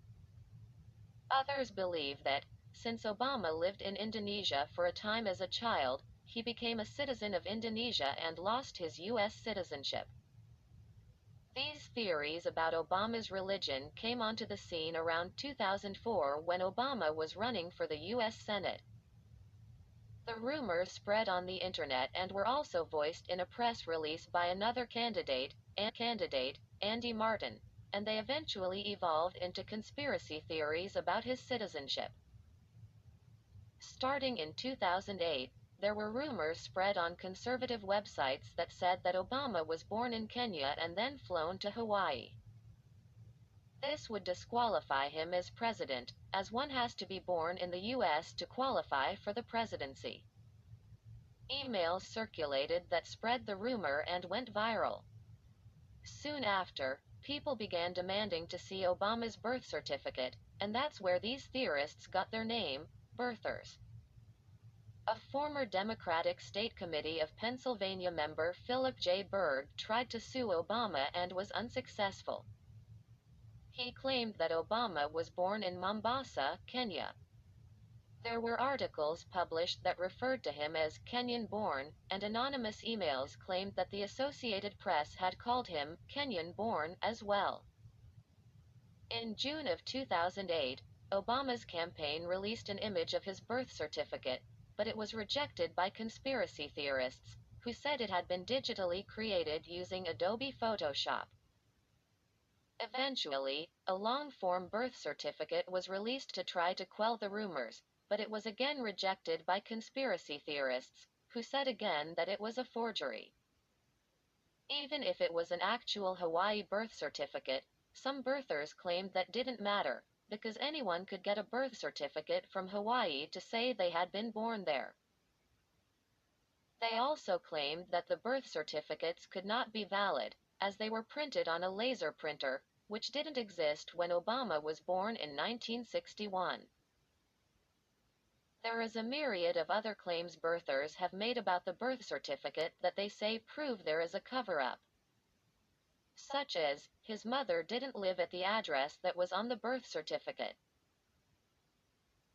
Others believe that, since Obama lived in Indonesia for a time as a child, he became a citizen of Indonesia and lost his U.S. citizenship. These theories about Obama's religion came onto the scene around 2004 when Obama was running for the U.S. Senate. The rumors spread on the internet and were also voiced in a press release by another candidate, Andy Martin, and they eventually evolved into conspiracy theories about his citizenship. Starting in 2008, there were rumors spread on conservative websites that said that Obama was born in Kenya and then flown to Hawaii. This would disqualify him as president, as one has to be born in the U.S. to qualify for the presidency. Emails circulated that spread the rumor and went viral. Soon after, people began demanding to see Obama's birth certificate, and that's where these theorists got their name, birthers. A former Democratic State Committee of Pennsylvania member Philip J. Berg tried to sue Obama and was unsuccessful. He claimed that Obama was born in Mombasa, Kenya. There were articles published that referred to him as Kenyan-born, and anonymous emails claimed that the Associated Press had called him Kenyan-born as well. In June of 2008, Obama's campaign released an image of his birth certificate, but it was rejected by conspiracy theorists, who said it had been digitally created using Adobe Photoshop. Eventually, a long-form birth certificate was released to try to quell the rumors, but it was again rejected by conspiracy theorists, who said again that it was a forgery. Even if it was an actual Hawaii birth certificate, some birthers claimed that didn't matter, because anyone could get a birth certificate from Hawaii to say they had been born there. They also claimed that the birth certificates could not be valid, as they were printed on a laser printer, which didn't exist when Obama was born in 1961. There is a myriad of other claims birthers have made about the birth certificate that they say prove there is a cover-up. Such as, his mother didn't live at the address that was on the birth certificate,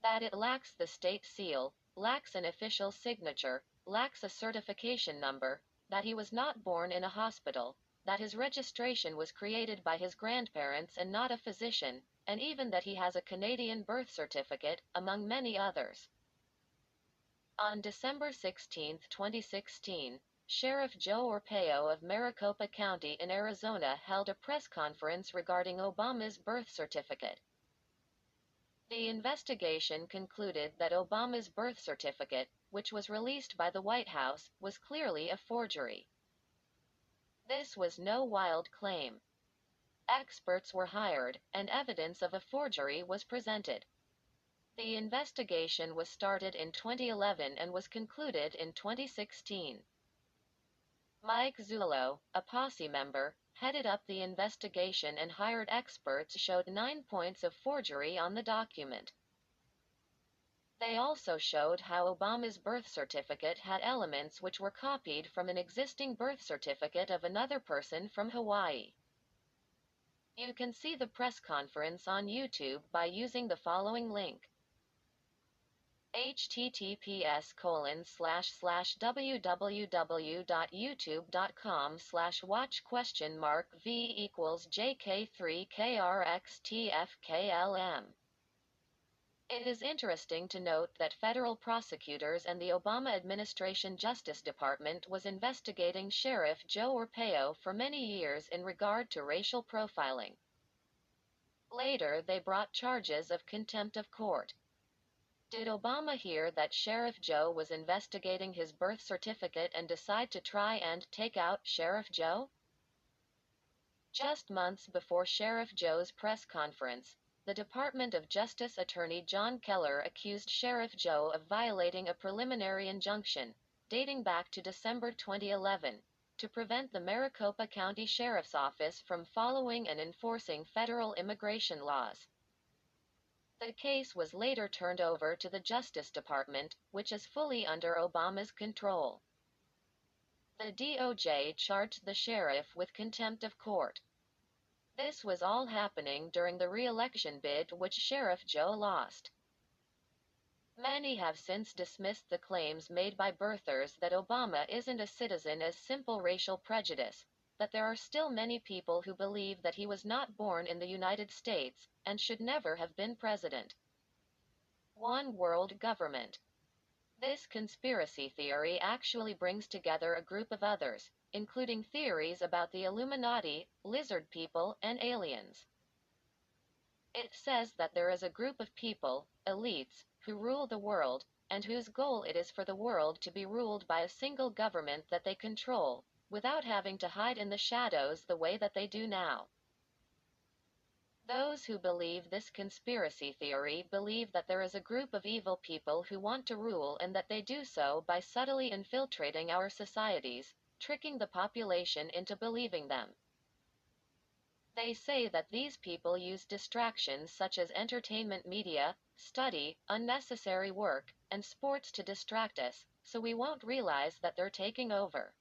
that it lacks the state seal, lacks an official signature, lacks a certification number, that he was not born in a hospital, that his registration was created by his grandparents and not a physician, and even that he has a Canadian birth certificate, among many others. On December 16, 2016, Sheriff Joe Arpaio of Maricopa County in Arizona held a press conference regarding Obama's birth certificate. The investigation concluded that Obama's birth certificate, which was released by the White House, was clearly a forgery. This was no wild claim. Experts were hired, and evidence of a forgery was presented. The investigation was started in 2011 and was concluded in 2016. Mike Zullo, a posse member, headed up the investigation and hired experts showed 9 points of forgery on the document. They also showed how Obama's birth certificate had elements which were copied from an existing birth certificate of another person from Hawaii. You can see the press conference on YouTube by using the following link: https://www.youtube.com/watch?mark v=jk3krxtfklm. It is interesting to note that federal prosecutors and the Obama administration Justice Department was investigating Sheriff Joe Arpaio for many years in regard to racial profiling. Later, they brought charges of contempt of court. Did Obama hear that Sheriff Joe was investigating his birth certificate and decide to try and take out Sheriff Joe? Just months before Sheriff Joe's press conference, the Department of Justice Attorney John Keller accused Sheriff Joe of violating a preliminary injunction, dating back to December 2011, to prevent the Maricopa County Sheriff's Office from following and enforcing federal immigration laws. The case was later turned over to the Justice Department, which is fully under Obama's control. The DOJ charged the sheriff with contempt of court. This was all happening during the re-election bid which Sheriff Joe lost. Many have since dismissed the claims made by birthers that Obama isn't a citizen as simple racial prejudice, that there are still many people who believe that he was not born in the United States, and should never have been president. One world government. This conspiracy theory actually brings together a group of others, including theories about the Illuminati, lizard people, and aliens. It says that there is a group of people, elites, who rule the world, and whose goal it is for the world to be ruled by a single government that they control, without having to hide in the shadows the way that they do now. Those who believe this conspiracy theory believe that there is a group of evil people who want to rule and that they do so by subtly infiltrating our societies, tricking the population into believing them. They say that these people use distractions such as entertainment media, study, unnecessary work, and sports to distract us, so we won't realize that they're taking over.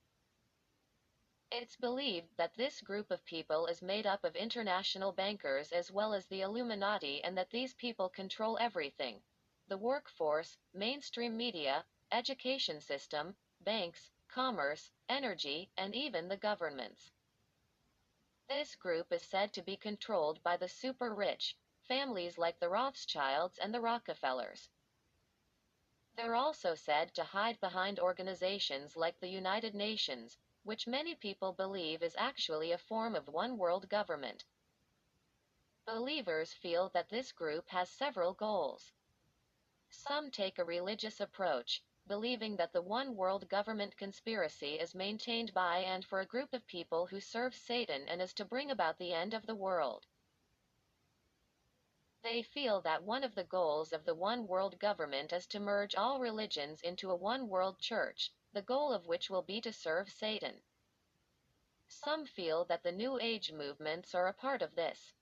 It's believed that this group of people is made up of international bankers as well as the Illuminati, and that these people control everything: the workforce, mainstream media, education system, banks, commerce, energy, and even the governments. This group is said to be controlled by the super rich, families like the Rothschilds and the Rockefellers. They're also said to hide behind organizations like the United Nations, which many people believe is actually a form of one world government. Believers feel that this group has several goals. Some take a religious approach, believing that the one world government conspiracy is maintained by and for a group of people who serve Satan and is to bring about the end of the world. They feel that one of the goals of the one world government is to merge all religions into a one world church, the goal of which will be to serve Satan. Some feel that the New Age movements are a part of this.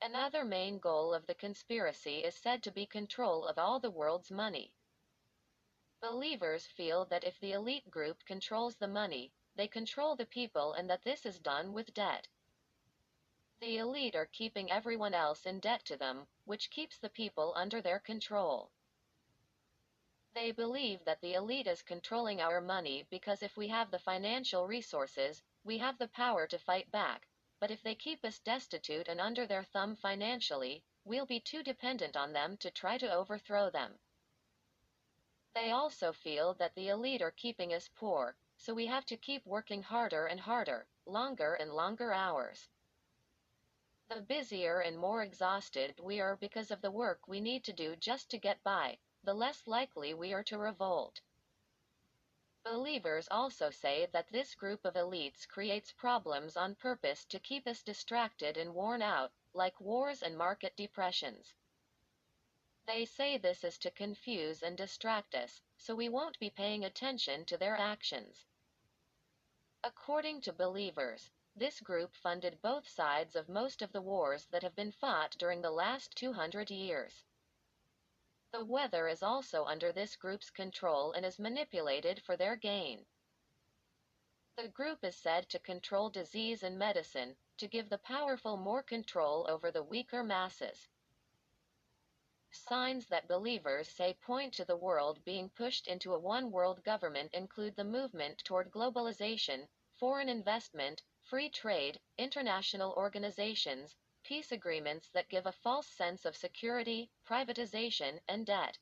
Another main goal of the conspiracy is said to be control of all the world's money. Believers feel that if the elite group controls the money, they control the people, and that this is done with debt. The elite are keeping everyone else in debt to them, which keeps the people under their control. They believe that the elite is controlling our money because if we have the financial resources, we have the power to fight back, but if they keep us destitute and under their thumb financially, we'll be too dependent on them to try to overthrow them. They also feel that the elite are keeping us poor, so we have to keep working harder and harder, longer and longer hours. The busier and more exhausted we are because of the work we need to do just to get by, the less likely we are to revolt. Believers also say that this group of elites creates problems on purpose to keep us distracted and worn out, like wars and market depressions. They say this is to confuse and distract us, so we won't be paying attention to their actions. According to believers, this group funded both sides of most of the wars that have been fought during the last 200 years. The weather is also under this group's control and is manipulated for their gain. The group is said to control disease and medicine, to give the powerful more control over the weaker masses. Signs that believers say point to the world being pushed into a one-world government include the movement toward globalization, foreign investment, free trade, international organizations, peace agreements that give a false sense of security, privatization, and debt.